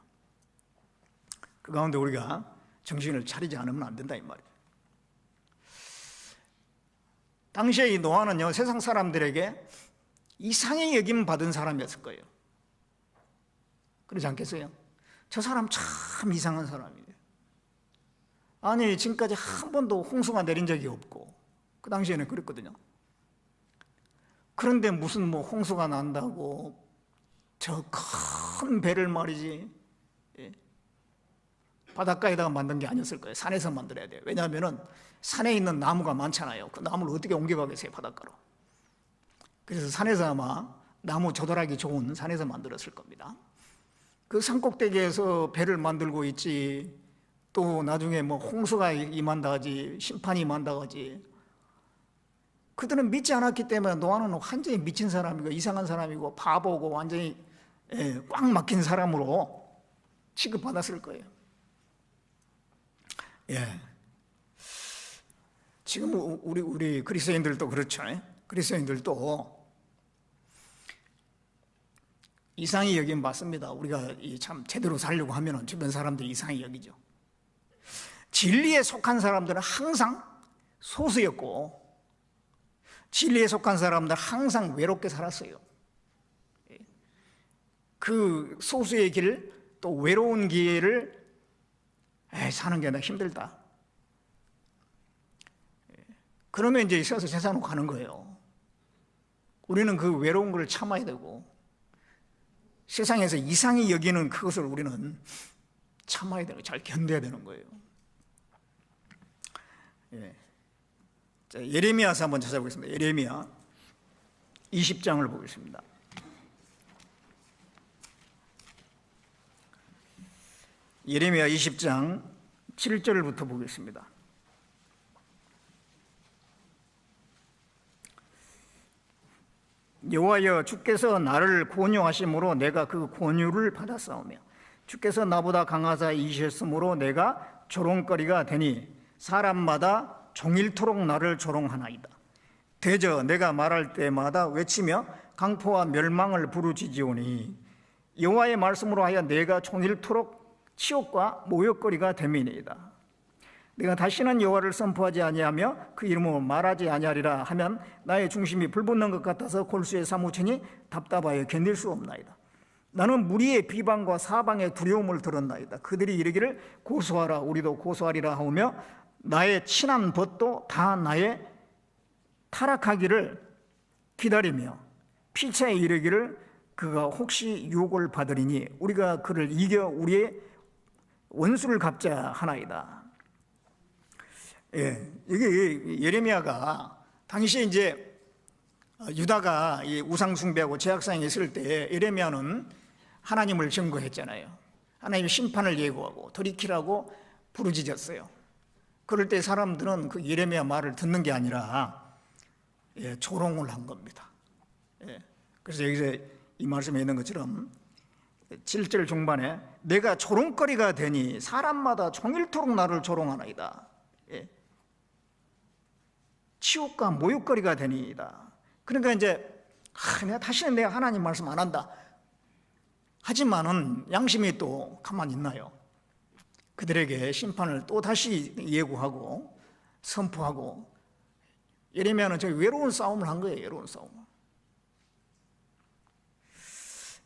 그 가운데 우리가 정신을 차리지 않으면 안 된다 이 말이에요. 당시에 이 노아는요 세상 사람들에게 이상히 여김 받은 사람이었을 거예요. 그렇지 않겠어요? 저 사람 참 이상한 사람이에요. 아니 지금까지 한 번도 홍수가 내린 적이 없고 그 당시에는 그랬거든요. 그런데 무슨 뭐 홍수가 난다고 저 큰 배를 말이지 바닷가에다가 만든 게 아니었을 거예요. 산에서 만들어야 돼요. 왜냐하면 산에 있는 나무가 많잖아요. 그 나무를 어떻게 옮겨가겠어요, 바닷가로. 그래서 산에서 아마 나무 조달하기 좋은 산에서 만들었을 겁니다. 그 산꼭대기에서 배를 만들고 있지, 또 나중에 뭐 홍수가 임한다 하지, 심판이 임한다 하지. 그들은 믿지 않았기 때문에 노아는 완전히 미친 사람이고 이상한 사람이고 바보고 완전히 꽉 막힌 사람으로 취급받았을 거예요. 예. 지금 우리 그리스도인들도 그렇죠. 그리스도인들도 이상히 여기면 맞습니다. 우리가 참 제대로 살려고 하면 주변 사람들이 이상히 여기죠. 진리에 속한 사람들은 항상 소수였고 진리에 속한 사람들은 항상 외롭게 살았어요. 그 소수의 길, 또 외로운 길을 사는 게 나 힘들다. 그러면 이제 있어서 세상으로 가는 거예요. 우리는 그 외로운 걸 참아야 되고 세상에서 이상히 여기는 그것을 우리는 참아야 되고 잘 견뎌야 되는 거예요. 자, 예레미야서 한번 찾아보겠습니다. 예레미야 20장을 보겠습니다. 예레미야 20장 7절부터 보겠습니다. 여호와여, 주께서 나를 권유하심으로 내가 그 권유를 받았사오며 주께서 나보다 강하사 이셨으므로 내가 조롱거리가 되니 사람마다 종일토록 나를 조롱하나이다. 대저 내가 말할 때마다 외치며 강포와 멸망을 부르짖으오니 여호와의 말씀으로 하여 내가 종일토록 치욕과 모욕거리가 됨이니이다. 내가 다시는 여호와를 선포하지 아니하며 그 이름으로 말하지 아니하리라 하면 나의 중심이 불붙는 것 같아서 골수에 사무치니 답답하여 견딜 수 없나이다. 나는 무리의 비방과 사방의 두려움을 들었나이다. 그들이 이르기를 고소하라, 우리도 고소하리라 하며 나의 친한 벗도 다 나의 타락하기를 기다리며 피차에 이르기를 그가 혹시 유혹을 받으리니 우리가 그를 이겨 우리의 원수를 갚자 하나이다. 이게 예레미야가 당시에 이제 유다가 우상 숭배하고 제약상에 있을 때 예레미야는 하나님을 증거했잖아요. 하나님의 심판을 예고하고 돌이키라고 부르짖었어요. 그럴 때 사람들은 그 예레미야 말을 듣는 게 아니라 조롱을 한 겁니다. 그래서 여기서 이 말씀에 있는 것처럼 7절 중반에 내가 조롱거리가 되니 사람마다 종일토록 나를 조롱하나이다. 치욕과 모욕거리가 되니이다. 그러니까 이제 내가 다시는 내가 하나님 말씀 안 한다. 하지만은 양심이 또 가만히 있나요? 그들에게 심판을 또 다시 예고하고 선포하고 예레미야는 저 외로운 싸움을 한 거예요. 외로운 싸움.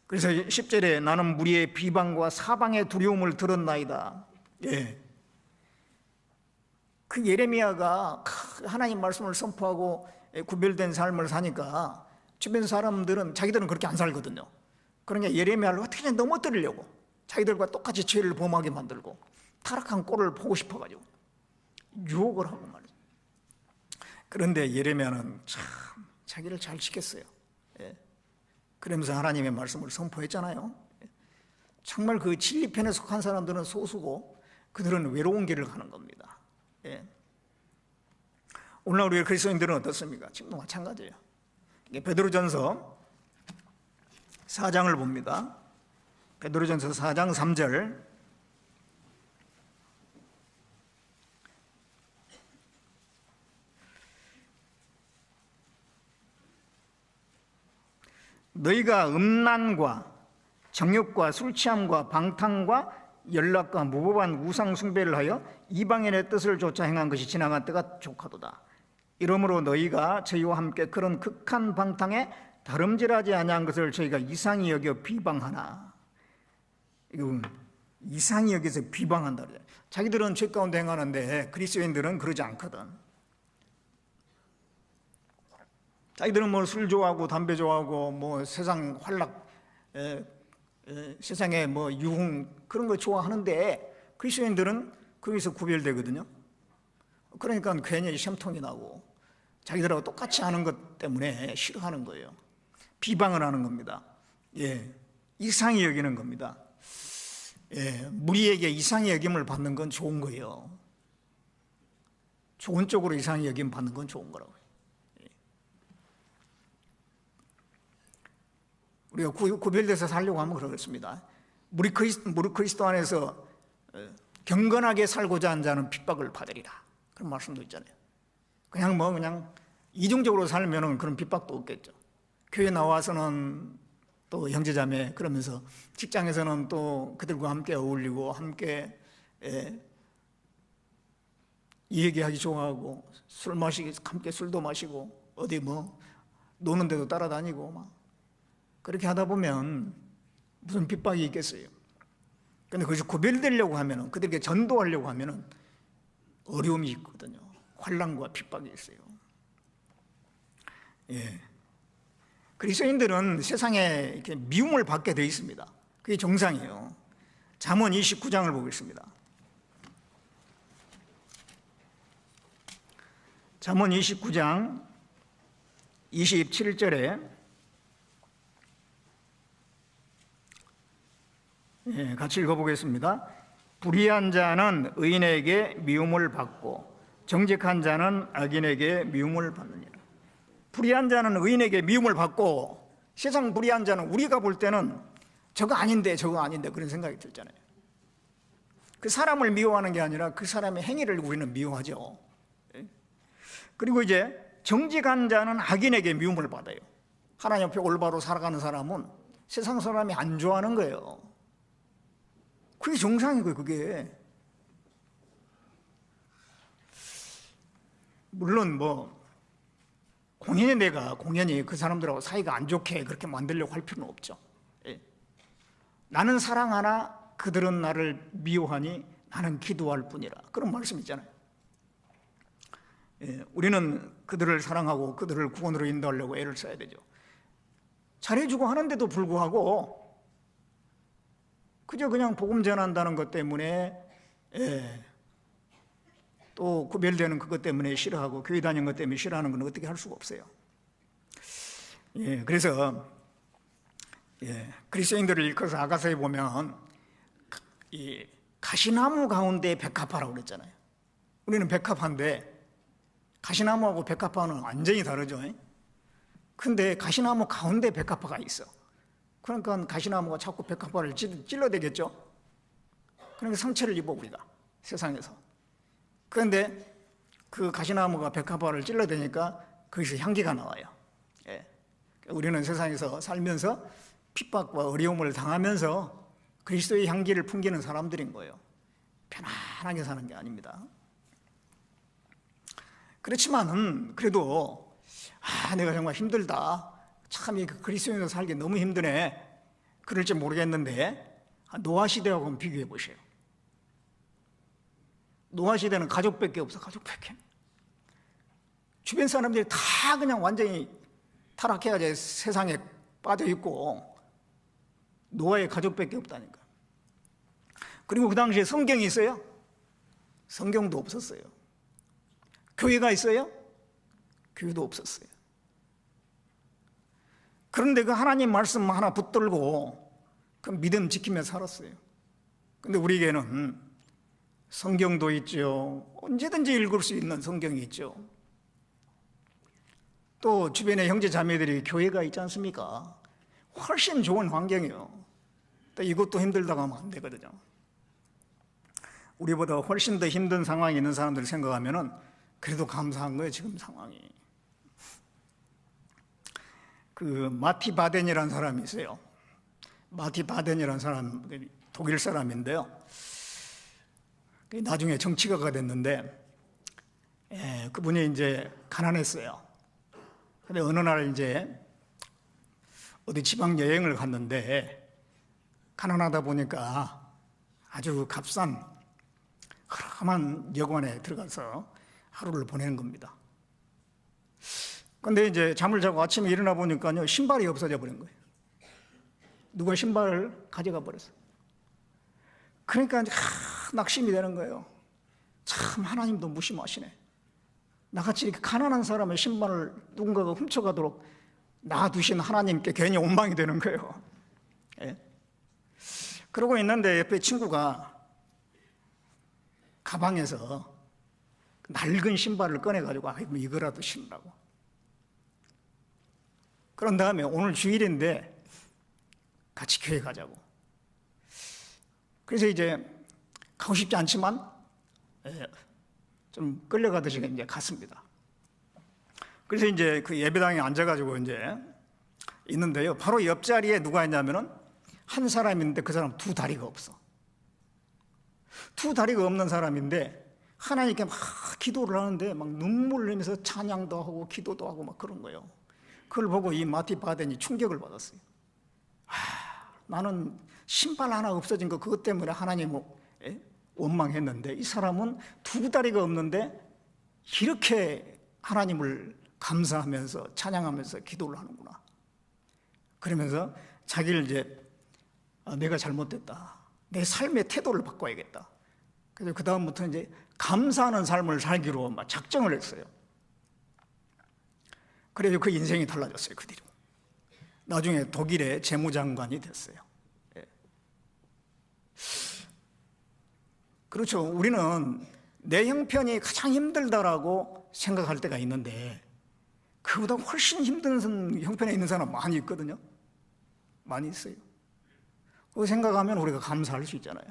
그래서 10절에 나는 무리의 비방과 사방의 두려움을 들었나이다. 그 예레미야가 하나님 말씀을 선포하고 구별된 삶을 사니까 주변 사람들은 자기들은 그렇게 안 살거든요. 그러니까 예레미야를 어떻게든 넘어뜨리려고 자기들과 똑같이 죄를 범하게 만들고 타락한 꼴을 보고 싶어가지고 유혹을 하고 말이죠. 그런데 예레미야는 참 자기를 잘 지켰어요. 그러면서 하나님의 말씀을 선포했잖아요. 정말 그 진리편에 속한 사람들은 소수고 그들은 외로운 길을 가는 겁니다. 오늘날 우리 그리스도인들은 어떻습니까? 지금도 마찬가지예요. 베드로전서 4장을 봅니다. 베드로전서 4장 3절 너희가 음란과 정욕과 술취함과 방탕과 연락과 무법한 우상 숭배를 하여 이방인의 뜻을 좇아 행한 것이 지나간 때가 족하도다. 이러므로 너희가 저희와 함께 그런 극한 방탕에 다름질하지 아니한 것을 저희가 이상히 여겨 비방하나. 이건 이상히 여기서 비방한다 그래요. 자기들은 죄 가운데 행하는데 그리스도인들은 그러지 않거든. 자기들은 뭐 술 좋아하고 담배 좋아하고 뭐 세상 활락, 세상에 뭐 유흥 그런 거 좋아하는데 그리스도인들은 거기서 구별되거든요. 그러니까 괜히 셈통이 나고 자기들하고 똑같이 하는 것 때문에 싫어하는 거예요. 비방을 하는 겁니다. 예, 이상히 여기는 겁니다. 예, 무리에게 이상히 여김을 받는 건 좋은 거예요. 좋은 쪽으로 이상히 여김 받는 건 좋은 거라고요. 예. 우리가 구별돼서 살려고 하면 그렇습니다. 무리 그리스도 안에서 경건하게 살고자 하는 자는 핍박을 받으리라. 그런 말씀도 있잖아요. 그냥 이중적으로 살면은 그런 핍박도 없겠죠. 교회 나와서는 또 형제자매 그러면서 직장에서는 또 그들과 함께 어울리고 함께 얘기하기 좋아하고 함께 술도 마시고 어디 뭐 노는 데도 따라다니고 막 그렇게 하다 보면 무슨 핍박이 있겠어요. 근데 거기서 구별되려고 하면은 그들에게 전도하려고 하면은 어려움이 있거든요. 환난과 핍박이 있어요. 예. 그리스도인들은 세상에 이렇게 미움을 받게 되어 있습니다. 그게 정상이에요. 잠언 29장을 보겠습니다. 잠언 29장 27절에 같이 읽어보겠습니다. 불의한 자는 의인에게 미움을 받고 정직한 자는 악인에게 미움을 받느니라. 불의한 자는 의인에게 미움을 받고 세상 불의한 자는 우리가 볼 때는 저거 아닌데 그런 생각이 들잖아요. 그 사람을 미워하는 게 아니라 그 사람의 행위를 우리는 미워하죠. 그리고 이제 정직한 자는 악인에게 미움을 받아요. 하나님 앞에 올바로 살아가는 사람은 세상 사람이 안 좋아하는 거예요. 그게 정상이고요. 그게 물론 뭐 공연히 그 사람들하고 사이가 안 좋게 그렇게 만들려고 할 필요는 없죠. 예. 나는 사랑하나 그들은 나를 미워하니 나는 기도할 뿐이라. 그런 말씀 있잖아요. 예. 우리는 그들을 사랑하고 그들을 구원으로 인도하려고 애를 써야 되죠. 잘해주고 하는데도 불구하고 그저 그냥 복음 전한다는 것 때문에 또 구별되는 그것 때문에 싫어하고 교회 다니는 것 때문에 싫어하는 건 어떻게 할 수가 없어요. 그래서 그리스도인들을 일컬어서 아가서에 보면 이 가시나무 가운데 백합화라고 그랬잖아요. 우리는 백합화인데 가시나무하고 백합화는 완전히 다르죠. 근데 가시나무 가운데 백합화가 있어. 그러니까 가시나무가 자꾸 백합화를 찔러대겠죠. 그러니까 상처를 입어 우리가 세상에서. 그런데 그 가시나무가 백합화를 찔러대니까 거기서 향기가 나와요. 예. 우리는 세상에서 살면서 핍박과 어려움을 당하면서 그리스도의 향기를 풍기는 사람들인 거예요. 편안하게 사는 게 아닙니다. 그렇지만은 그래도 내가 정말 힘들다. 참 이 그리스도인으로 살기 너무 힘드네. 그럴지 모르겠는데 노아 시대하고 비교해 보세요. 노아 시대는 가족밖에 없어. 가족밖에. 주변 사람들이 다 그냥 완전히 타락해가지고 세상에 빠져 있고 노아의 가족밖에 없다니까. 그리고 그 당시에 성경이 있어요? 성경도 없었어요. 교회가 있어요? 교회도 없었어요. 그런데 그 하나님 말씀 하나 붙들고 그 믿음 지키며 살았어요. 근데 우리에게는 성경도 있죠. 언제든지 읽을 수 있는 성경이 있죠. 또 주변에 형제 자매들이 교회가 있지 않습니까? 훨씬 좋은 환경이에요. 또 이것도 힘들다고 하면 안 되거든요. 우리보다 훨씬 더 힘든 상황에 있는 사람들을 생각하면은 그래도 감사한 거예요. 지금 상황이. 그 마티 바덴이라는 사람이 있어요. 마티 바덴이라는 사람 독일 사람인데요. 나중에 정치가가 됐는데 그분이 이제 가난했어요. 근데 어느 날 이제 어디 지방 여행을 갔는데 가난하다 보니까 아주 값싼 험한 여관에 들어가서 하루를 보내는 겁니다. 근데 이제 잠을 자고 아침에 일어나 보니까요, 신발이 없어져 버린 거예요. 누가 신발을 가져가 버렸어. 그러니까 이제 낙심이 되는 거예요. 참 하나님도 무심하시네. 나같이 이렇게 가난한 사람의 신발을 누군가가 훔쳐가도록 놔두신 하나님께 괜히 원망이 되는 거예요. 예? 그러고 있는데 옆에 친구가 가방에서 낡은 신발을 꺼내가지고 이거라도 신으라고. 그런 다음에 오늘 주일인데 같이 교회 가자고. 그래서 이제 가고 싶지 않지만 좀 끌려가듯이 이제 갔습니다. 그래서 이제 그 예배당에 앉아가지고 이제 있는데요. 바로 옆자리에 누가 있냐면은 한 사람인데 그 사람 두 다리가 없어. 두 다리가 없는 사람인데 하나님께 막 기도를 하는데 막 눈물 흘리면서 찬양도 하고 기도도 하고 막 그런 거예요. 그걸 보고 이 마티 바덴이 충격을 받았어요. 나는 신발 하나 없어진 거 그것 때문에 하나님을 원망했는데 이 사람은 두 다리가 없는데 이렇게 하나님을 감사하면서 찬양하면서 기도를 하는구나. 그러면서 자기를 이제 내가 잘못됐다. 내 삶의 태도를 바꿔야겠다. 그래서 그 다음부터 이제 감사하는 삶을 살기로 막 작정을 했어요. 그래서 그 인생이 달라졌어요. 그 뒤로 나중에 독일의 재무장관이 됐어요. 예. 그렇죠. 우리는 내 형편이 가장 힘들다라고 생각할 때가 있는데 그보다 훨씬 힘든 형편에 있는 사람 많이 있거든요. 많이 있어요. 그거 생각하면 우리가 감사할 수 있잖아요.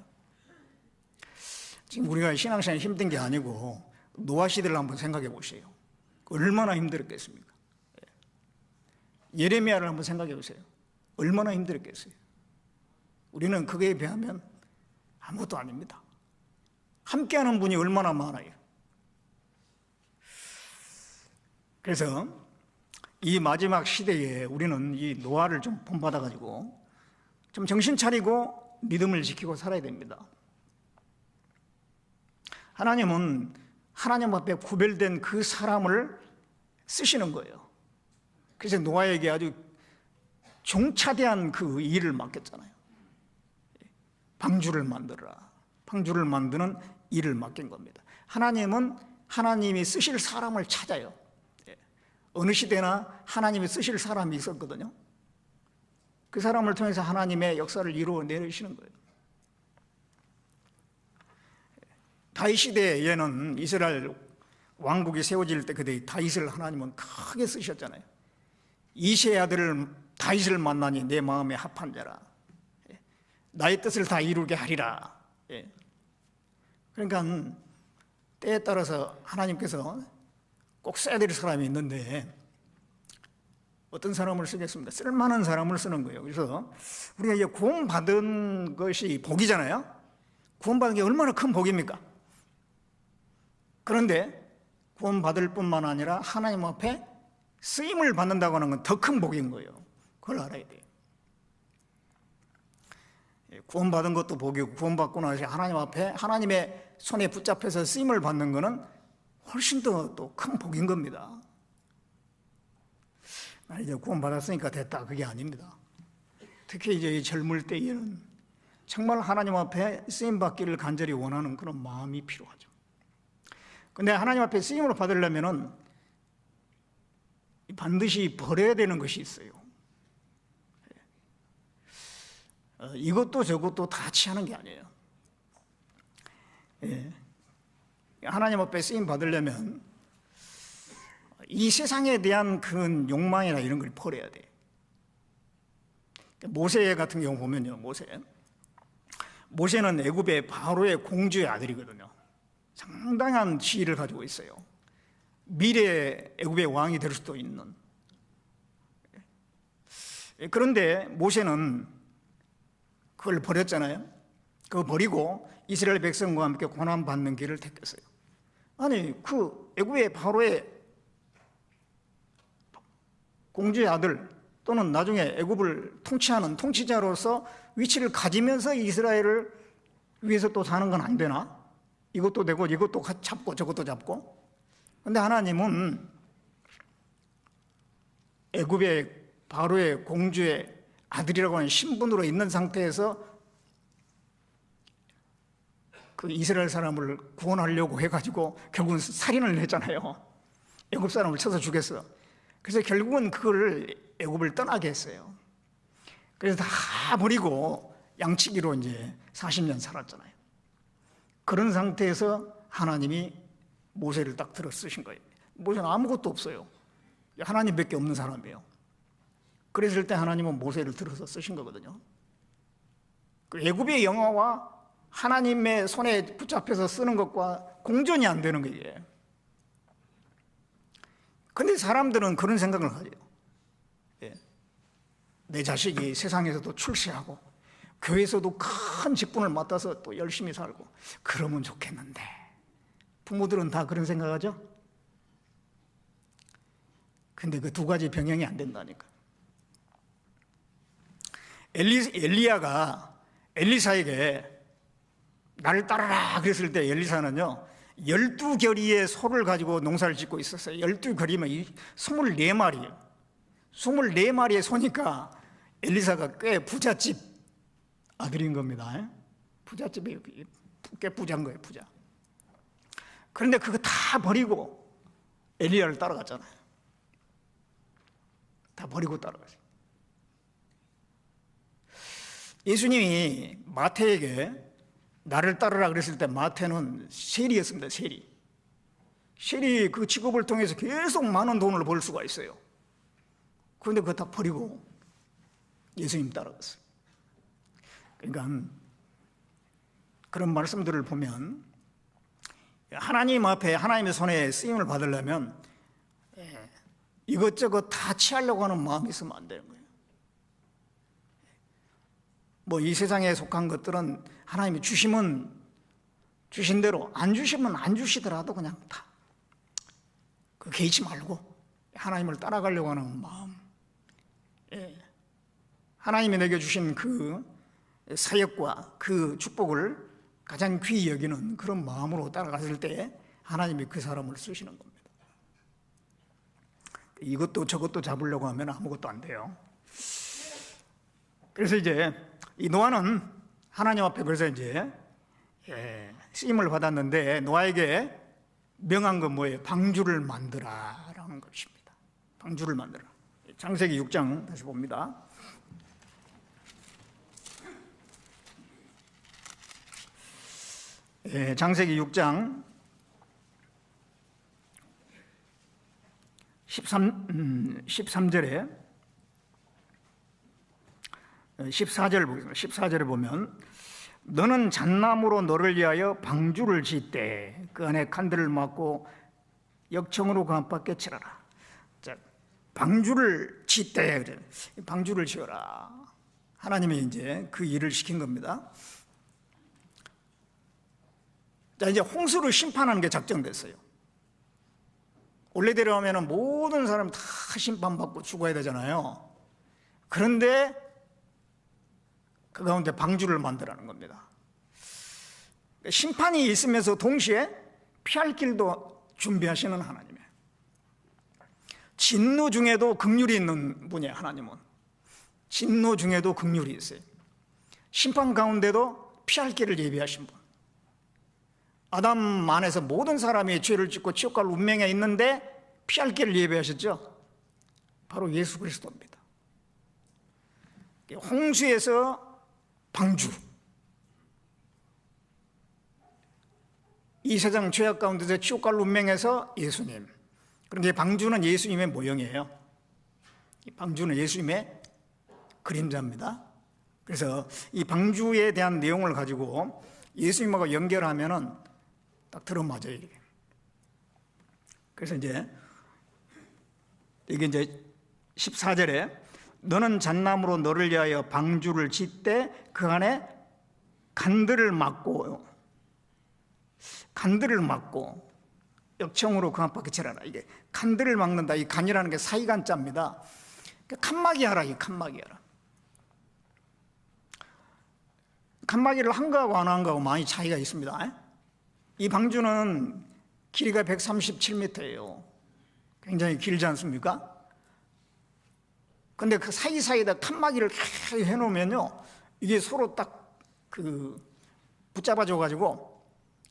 지금 우리가 신앙생활이 힘든 게 아니고 노아 시대를 한번 생각해 보세요. 얼마나 힘들었겠습니까? 예레미야를 한번 생각해 보세요. 얼마나 힘들었겠어요. 우리는 그거에 비하면 아무것도 아닙니다. 함께하는 분이 얼마나 많아요. 그래서 이 마지막 시대에 우리는 이 노아를 좀 본받아가지고 좀 정신 차리고 믿음을 지키고 살아야 됩니다. 하나님은 하나님 앞에 구별된 그 사람을 쓰시는 거예요. 그래서 노아에게 아주 종차대한 그 일을 맡겼잖아요. 방주를 만들어라. 방주를 만드는 일을 맡긴 겁니다. 하나님은 하나님이 쓰실 사람을 찾아요. 어느 시대나 하나님이 쓰실 사람이 있었거든요. 그 사람을 통해서 하나님의 역사를 이루어내시는 거예요. 다윗 시대에는 이스라엘 왕국이 세워질 때 그때 다윗을 하나님은 크게 쓰셨잖아요. 이새의 아들 다윗을 만나니 내 마음에 합한 자라. 나의 뜻을 다 이루게 하리라. 그러니까 때에 따라서 하나님께서 꼭 써야 될 사람이 있는데 어떤 사람을 쓰겠습니다. 쓸만한 사람을 쓰는 거예요. 그래서 우리가 이제 구원받은 것이 복이잖아요. 구원받은 게 얼마나 큰 복입니까? 그런데 구원받을 뿐만 아니라 하나님 앞에 쓰임을 받는다고 하는 건 더 큰 복인 거예요. 그걸 알아야 돼요. 구원받은 것도 복이고 구원받고 나서 하나님 앞에 하나님의 손에 붙잡혀서 쓰임을 받는 것은 훨씬 더 또 큰 복인 겁니다. 이제 구원받았으니까 됐다 그게 아닙니다. 특히 이제 젊을 때에는 정말 하나님 앞에 쓰임 받기를 간절히 원하는 그런 마음이 필요하죠. 근데 하나님 앞에 쓰임을 받으려면은 반드시 버려야 되는 것이 있어요. 이것도 저것도 다 취하는 게 아니에요. 하나님 앞에 쓰임 받으려면 이 세상에 대한 그 욕망이나 이런 걸 버려야 돼. 모세 같은 경우 보면요, 모세는 애굽의 바로의 공주의 아들이거든요. 상당한 지위를 가지고 있어요. 미래 애굽의 왕이 될 수도 있는. 그런데 모세는 그걸 버렸잖아요. 그거 버리고 이스라엘 백성과 함께 고난받는 길을 택했어요. 아니 그 애굽의 바로의 공주의 아들 또는 나중에 애굽을 통치하는 통치자로서 위치를 가지면서 이스라엘을 위에서 또 사는 건 안 되나? 이것도 되고 이것도 잡고 저것도 잡고. 근데 하나님은 애굽의 바로의 공주의 아들이라고 하는 신분으로 있는 상태에서 그 이스라엘 사람을 구원하려고 해가지고 결국은 살인을 했잖아요. 애굽 사람을 쳐서 죽였어. 그래서 결국은 그걸 애굽을 떠나게 했어요. 그래서 다 버리고 양치기로 이제 40년 살았잖아요. 그런 상태에서 하나님이 모세를 딱 들어 쓰신 거예요. 모세는 아무것도 없어요. 하나님밖에 없는 사람이에요. 그랬을 때 하나님은 모세를 들어서 쓰신 거거든요. 그 애굽의 영화와 하나님의 손에 붙잡혀서 쓰는 것과 공존이 안 되는 거예요. 근데 사람들은 그런 생각을 가져요. 내 자식이 세상에서도 출세하고 교회에서도 큰 직분을 맡아서 또 열심히 살고 그러면 좋겠는데, 부모들은 다 그런 생각하죠? 근데 그 두 가지 병행이 안 된다니까. 엘리야가 엘리사에게 나를 따르라 그랬을 때 엘리사는요 12겨리의 소를 가지고 농사를 짓고 있었어요. 12겨리면 24마리 24마리의 소니까 엘리사가 꽤 부잣집 아들인 겁니다. 부잣집이 꽤 부자인 거예요, 부자. 그런데 그거 다 버리고 엘리야를 따라갔잖아요. 다 버리고 따라갔어요. 예수님이 마태에게 나를 따르라 그랬을 때 마태는 세리였습니다. 세리 그 직업을 통해서 계속 많은 돈을 벌 수가 있어요. 그런데 그거 다 버리고 예수님 따라갔어요. 그러니까 그런 말씀들을 보면 하나님 앞에 하나님의 손에 쓰임을 받으려면 이것저것 다 취하려고 하는 마음이 있으면 안 되는 거예요. 뭐 이 세상에 속한 것들은 하나님이 주시면 주신 대로, 안 주시면 안 주시더라도 그냥 다 그 개의치 말고 하나님을 따라가려고 하는 마음. 하나님이 내게 주신 그 사역과 그 축복을 가장 귀히 여기는 그런 마음으로 따라갔을 때 하나님이 그 사람을 쓰시는 겁니다. 이것도 저것도 잡으려고 하면 아무것도 안 돼요. 그래서 이제 이 노아는 하나님 앞에 그래서 이제 쓰임을 받았는데 노아에게 명한 건 뭐예요? 방주를 만들어라라는 것입니다. 방주를 만들어. 창세기 6장 다시 봅니다. 창세기 6장 13절에 14절 보겠습니다. 14절에 보면 너는 잣나무로 너를 위하여 방주를 짓되 그 안에 칸들을 막고 역청으로 그 안팎에 칠하라. 자, 방주를 짓되 그래. 방주를 지어라. 하나님이 이제 그 일을 시킨 겁니다. 자, 이제 홍수를 심판하는 게 작정됐어요. 원래대로 하면 모든 사람 다 심판받고 죽어야 되잖아요. 그런데 그 가운데 방주를 만들라는 겁니다. 심판이 있으면서 동시에 피할 길도 준비하시는 하나님이에요. 진노 중에도 긍휼이 있는 분이에요. 하나님은 진노 중에도 긍휼이 있어요. 심판 가운데도 피할 길을 예비하신 분. 아담 안에서 모든 사람이 죄를 짓고 지옥 갈 운명에 있는데 피할 길을 예비하셨죠. 바로 예수 그리스도입니다. 홍수에서 방주, 이 세상 죄악 가운데서 지옥 갈 운명에서 예수님. 그런데 방주는 예수님의 모형이에요. 방주는 예수님의 그림자입니다. 그래서 이 방주에 대한 내용을 가지고 예수님하고 연결하면은 딱 들어맞아요. 이게. 그래서 이제 이게 이제 14절에 너는 잣나무로 너를 위하여 방주를 짓되 그 안에 간들을 막고 역청으로 그 안팎에 칠하라. 이게 간들을 막는다. 이 간이라는 게 사이간자입니다. 칸막이 하라. 이 칸막이 하라. 칸막이를 한 거하고 안 한 거하고 많이 차이가 있습니다. 이 방주는 길이가 137m예요. 굉장히 길지 않습니까? 근데 그 사이사이에다 칸막이를 해놓으면요, 이게 서로 딱 붙잡아줘 가지고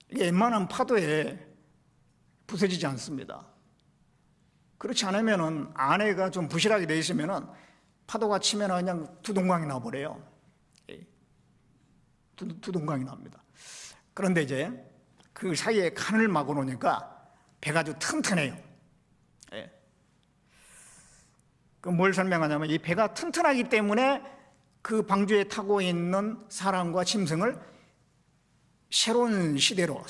이게 웬만한 파도에 부서지지 않습니다. 그렇지 않으면은 안에가 좀 부실하게 돼 있으면은 파도가 치면 그냥 두동강이 나버려요. 두동강이 납니다. 그런데 이제 그 사이에 칸을 막아 놓으니까 배가 아주 튼튼해요. 그 뭘 설명하냐면, 이 배가 튼튼하기 때문에 그 방주에 타고 있는 사람과 짐승을 새로운 시대로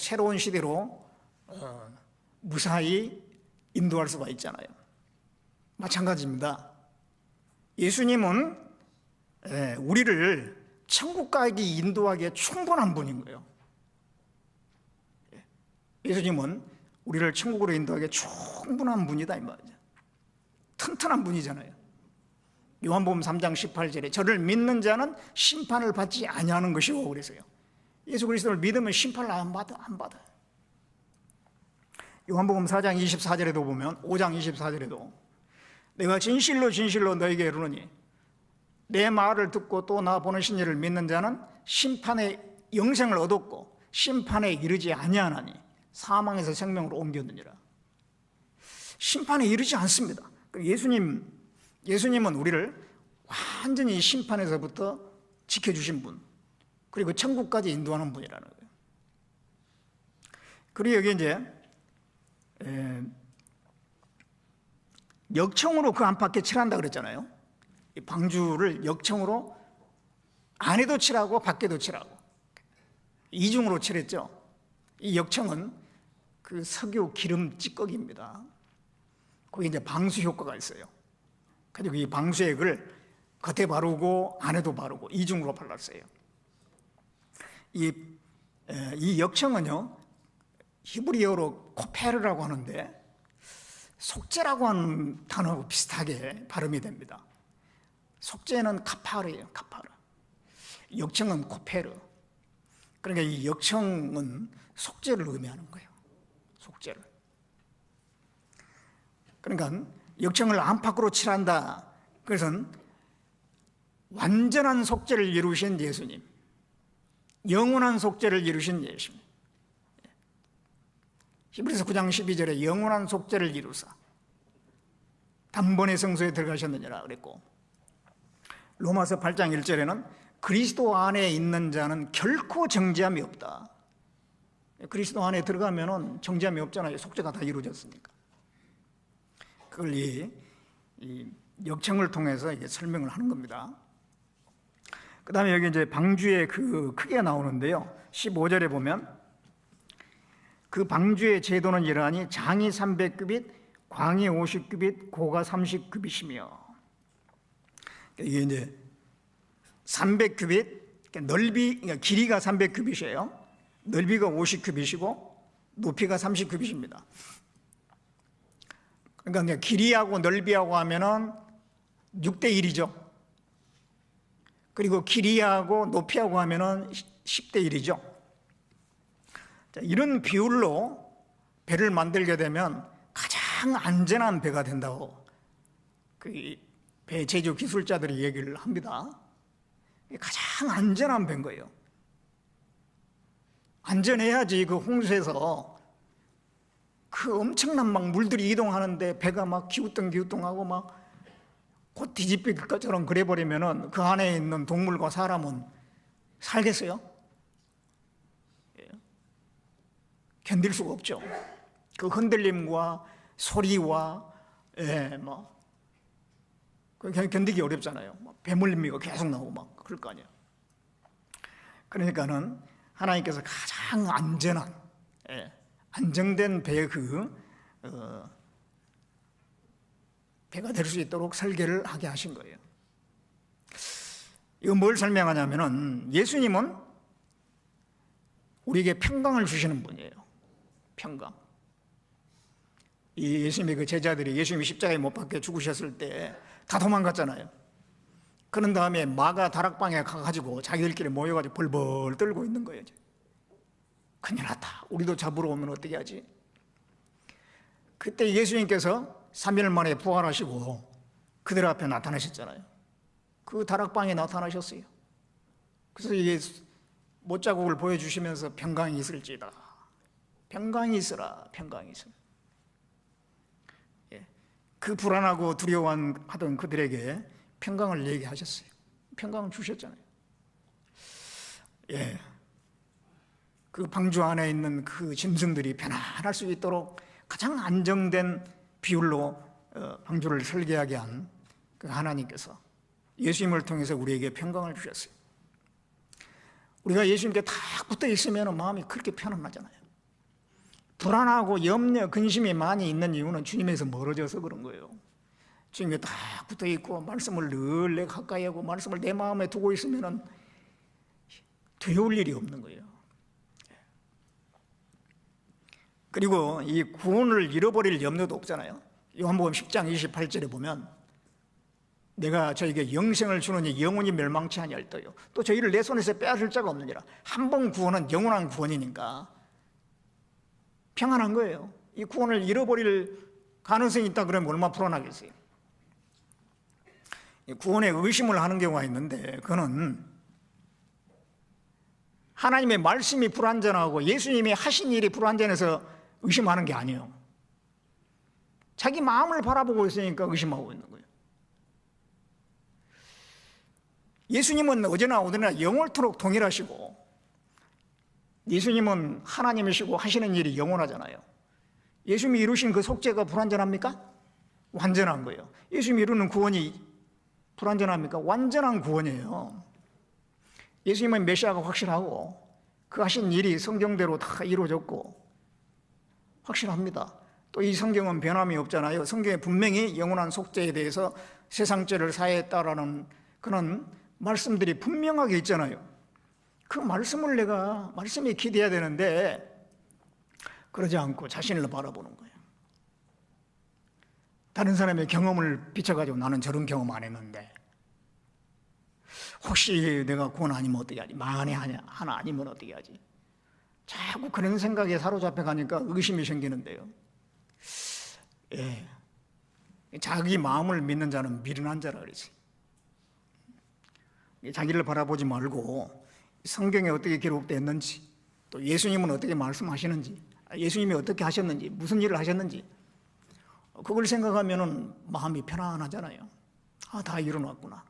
무사히 인도할 수가 있잖아요. 마찬가지입니다. 예수님은 우리를 천국까지 인도하기에 충분한 분인 거예요. 예수님은 우리를 천국으로 인도하기에 충분한 분이다 이 말이죠. 튼튼한 분이잖아요. 요한복음 3장 18절에 저를 믿는 자는 심판을 받지 아니하는 것이고 그래서요. 예수 그리스도를 믿으면 심판을 안 받아요. 요한복음 4장 24절에도 보면, 5장 24절에도 내가 진실로 진실로 너에게 이르노니 내 말을 듣고 또 나 보내신 이를 믿는 자는 심판의 영생을 얻었고 심판에 이르지 아니하나니 사망에서 생명으로 옮겼느니라. 심판에 이르지 않습니다. 예수님은 우리를 완전히 심판에서부터 지켜주신 분, 그리고 천국까지 인도하는 분이라는 거예요. 그리고 여기 이제 역청으로 그 안팎에 칠한다 그랬잖아요. 이 방주를 역청으로 안에도 칠하고 밖에도 칠하고 이중으로 칠했죠. 이 역청은 그 석유 기름 찌꺼기입니다. 거기 이제 방수 효과가 있어요. 그리고 이 방수액을 겉에 바르고 안에도 바르고 이중으로 발랐어요. 이 역청은요, 히브리어로 코페르라고 하는데 속죄라고 하는 단어하고 비슷하게 발음이 됩니다. 속죄는 카파르예요. 카파르. 역청은 코페르. 그러니까 이 역청은 속죄를 의미하는 거예요. 속죄를. 그러니까 역청을 안팎으로 칠한다. 그것은 완전한 속죄를 이루신 예수님, 영원한 속죄를 이루신 예수님. 히브리서 9장 12절에 영원한 속죄를 이루사 단번에 성소에 들어가셨느니라 그랬고, 로마서 8장 1절에는 그리스도 안에 있는 자는 결코 정죄함이 없다. 그리스도 안에 들어가면은 정죄함이 없잖아요. 속죄가 다 이루어졌으니까. 그걸 이 역청을 통해서 이게 설명을 하는 겁니다. 그 다음에 여기 이제 방주의 그 크기가 나오는데요. 15절에 보면 그 방주의 제도는 이러하니 장이 300규빗, 광이 50규빗, 고가 30규빗이며, 이게 이제 300규빗, 그러니까 길이가 300규빗이에요. 넓이가 50규빗이고 높이가 30규빗입니다. 그러니까 길이하고 넓이하고 하면은 6대 1이죠. 그리고 길이하고 높이하고 하면은 10대 1이죠. 이런 비율로 배를 만들게 되면 가장 안전한 배가 된다고 배 제조 기술자들이 얘기를 합니다. 가장 안전한 배인 거예요. 안전해야지 그 홍수에서 그 엄청난 막 물들이 이동하는데 배가 막 기우뚱기우뚱하고 막 곧 뒤집힐 것처럼 그래버리면은 그 안에 있는 동물과 사람은 살겠어요? 견딜 수가 없죠. 그 흔들림과 소리와 견디기 어렵잖아요. 배물림이가 계속 나오고 막 그럴 거 아니에요. 그러니까는 하나님께서 가장 안전한, 안정된 배가 될 수 있도록 설계를 하게 하신 거예요. 이거 뭘 설명하냐면은 예수님은 우리에게 평강을 주시는 분이에요. 평강. 이 예수님의 그 제자들이 예수님이 십자가에 못 박혀 죽으셨을 때 다 도망갔잖아요. 그런 다음에 마가 다락방에 가가지고 자기들끼리 모여가지고 벌벌 떨고 있는 거예요. 큰일 났다. 우리도 잡으러 오면 어떻게 하지? 그때 예수님께서 3일 만에 부활하시고 그들 앞에 나타나셨잖아요. 그 다락방에 나타나셨어요. 그래서 이게 못자국을 보여주시면서 평강이 있을지다. 평강이 있으라. 평강이 있으라. 그 불안하고 두려워하던 그들에게 평강을 얘기하셨어요. 평강을 주셨잖아요. 그 방주 안에 있는 그 짐승들이 편안할 수 있도록 가장 안정된 비율로 방주를 설계하게 한 그 하나님께서 예수님을 통해서 우리에게 평강을 주셨어요. 우리가 예수님께 딱 붙어 있으면 마음이 그렇게 편안하잖아요. 불안하고 염려, 근심이 많이 있는 이유는 주님에서 멀어져서 그런 거예요. 주님께 딱 붙어 있고 말씀을 늘 내 가까이 하고 말씀을 내 마음에 두고 있으면 두려울 일이 없는 거예요. 그리고 이 구원을 잃어버릴 염려도 없잖아요. 요한복음 10장 28절에 보면 내가 저에게 영생을 주느니 영원히 멸망치 아니할떠요 또 저희를 내 손에서 빼앗을 자가 없느니라. 한 번 구원은 영원한 구원이니까 평안한 거예요. 이 구원을 잃어버릴 가능성이 있다 그러면 얼마나 불안하겠어요. 구원에 의심을 하는 경우가 있는데 그거는 하나님의 말씀이 불완전하고 예수님이 하신 일이 불완전해서 의심하는 게 아니에요. 자기 마음을 바라보고 있으니까 의심하고 있는 거예요. 예수님은 어제나 오늘이나 영원토록 동일하시고 예수님은 하나님이시고 하시는 일이 영원하잖아요. 예수님이 이루신 그 속죄가 불완전합니까? 완전한 거예요. 예수님이 이루는 구원이 불완전합니까? 완전한 구원이에요. 예수님은 메시아가 확실하고 그 하신 일이 성경대로 다 이루어졌고 확실합니다. 또 이 성경은 변함이 없잖아요. 성경에 분명히 영원한 속죄에 대해서 세상죄를 사했다라는 그런 말씀들이 분명하게 있잖아요. 그 말씀이 기대해야 되는데 그러지 않고 자신을 바라보는 거예요. 다른 사람의 경험을 비춰가지고 나는 저런 경험 안 했는데 혹시 내가 구원 아니면 어떻게 하지? 만에 하나 아니면 어떻게 하지? 자꾸 그런 생각에 사로잡혀 가니까 의심이 생기는데요. 자기 마음을 믿는 자는 미련한 자라 그러지. 자기를 바라보지 말고 성경에 어떻게 기록됐는지 또 예수님은 어떻게 말씀하시는지 예수님이 어떻게 하셨는지 무슨 일을 하셨는지 그걸 생각하면 마음이 편안하잖아요. 다 이뤄놨구나.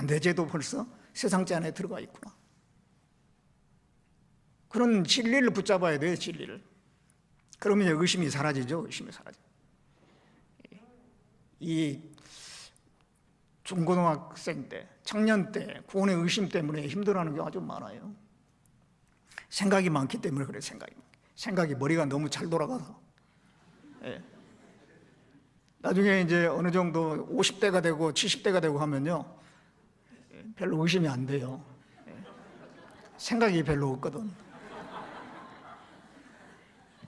내 죄도 벌써 세상죄 안에 들어가 있구나. 그런 진리를 붙잡아야 돼요. 진리를. 그러면 의심이 사라지죠. 의심이 사라져. 이 중고등학생 때, 청년 때 구원의 의심 때문에 힘들어하는 경우가 좀 많아요. 생각이 많기 때문에 그래요. 생각이 머리가 너무 잘 돌아가서. 나중에 이제 어느 정도 50대가 되고 70대가 되고 하면요 별로 의심이 안 돼요. 생각이 별로 없거든.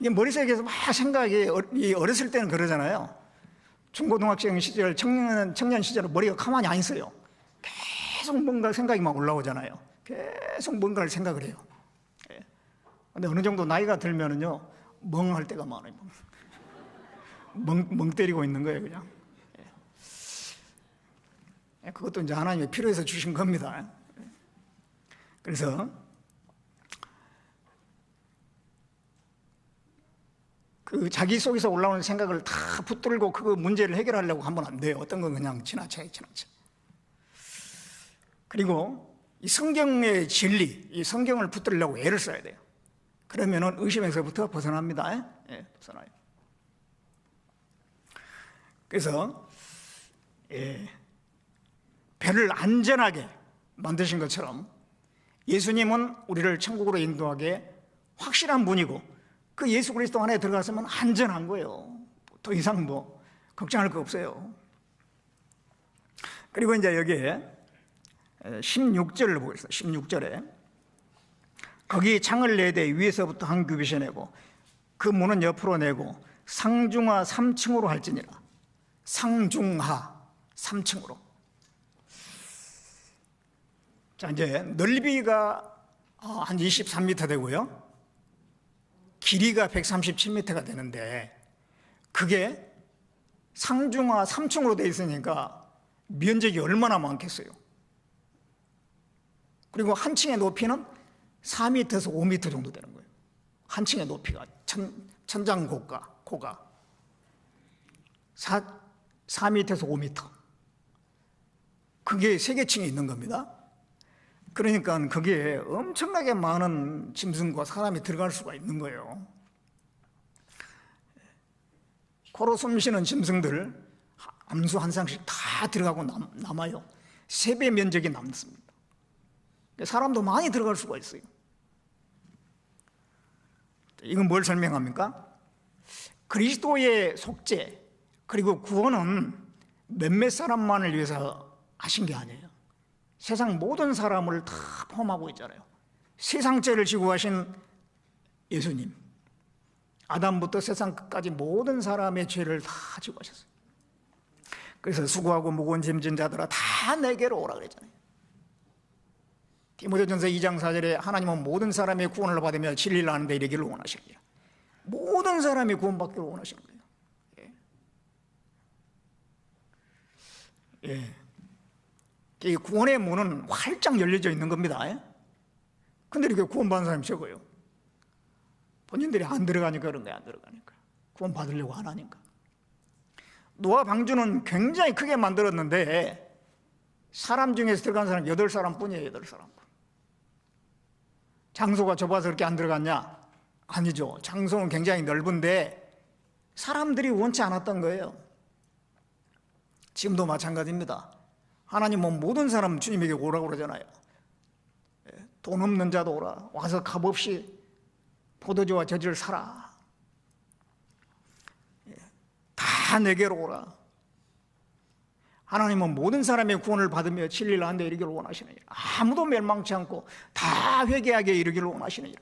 이게 머릿속에서 막 생각이 어렸을 때는 그러잖아요. 중고등학생 시절, 청년 시절에 머리가 가만히 안 있어요. 계속 뭔가 생각이 막 올라오잖아요. 계속 뭔가를 생각을 해요. 근데 어느 정도 나이가 들면은요, 멍할 때가 많아요. 멍 때리고 있는 거예요, 그냥. 그것도 이제 하나님이 필요해서 주신 겁니다. 그래서 그 자기 속에서 올라오는 생각을 다 붙들고 그 문제를 해결하려고 하면 안 돼요. 어떤 건 그냥 지나쳐요. 그리고 이 성경의 진리, 이 성경을 붙들려고 애를 써야 돼요. 그러면은 의심에서부터 벗어납니다. 벗어나요. 그래서 배를 안전하게 만드신 것처럼 예수님은 우리를 천국으로 인도하게 확실한 분이고 그 예수 그리스도 안에 들어갔으면 안전한 거예요. 더 이상 걱정할 거 없어요. 그리고 이제 여기에 16절을 보겠습니다. 16절에 거기 창을 내되 위에서부터 한 규빗을 내고 그 문은 옆으로 내고 상중하 3층으로 할지니라. 상중하 3층으로. 자, 이제 넓이가 한 23m 되고요. 길이가 137m가 되는데 그게 상중하 3층으로 되어 있으니까 면적이 얼마나 많겠어요. 그리고 한 층의 높이는 4m에서 5m 정도 되는 거예요. 한 층의 높이가 천장 고가 4m에서 5m. 그게 3개층이 있는 겁니다. 그러니까 그게 엄청나게 많은 짐승과 사람이 들어갈 수가 있는 거예요. 코로 숨쉬는 짐승들 암수 한 쌍씩 다 들어가고 남아요. 3배 면적이 남습니다. 사람도 많이 들어갈 수가 있어요. 이건 뭘 설명합니까? 그리스도의 속죄 그리고 구원은 몇몇 사람만을 위해서 하신 게 아니에요. 세상 모든 사람을 다 포함하고 있잖아요. 세상 죄를 지고 가신 예수님, 아담부터 세상 끝까지 모든 사람의 죄를 다 지고 가셨어요. 그래서 수고하고 무거운 짐진 자들아 다 내게로 오라 그랬잖아요. 디모데전서 2장 4절에 하나님은 모든 사람의 구원을 받으며 진리를 아는데 이르기를 원하시느니라. 모든 사람이 구원받기를 원하시는 거예요. 예. 이 구원의 문은 활짝 열려져 있는 겁니다. 근데 이렇게 구원받은 사람이 적어요. 본인들이 안 들어가니까 그런 거예요. 안 들어가니까. 구원 받으려고 안 하니까. 노아 방주는 굉장히 크게 만들었는데 사람 중에서 들어간 사람 8사람 뿐이에요. 8사람. 장소가 좁아서 그렇게 안 들어갔냐? 아니죠. 장소는 굉장히 넓은데 사람들이 원치 않았던 거예요. 지금도 마찬가지입니다. 하나님은 모든 사람 주님에게 오라고 그러잖아요. 돈 없는 자도 오라. 와서 값없이 포도주와 저지를 사라. 다 내게로 오라. 하나님은 모든 사람의 구원을 받으며 진리를 하는데 이르기를 원하시느니라. 아무도 멸망치 않고 다 회개하게 이르기를 원하시느니라.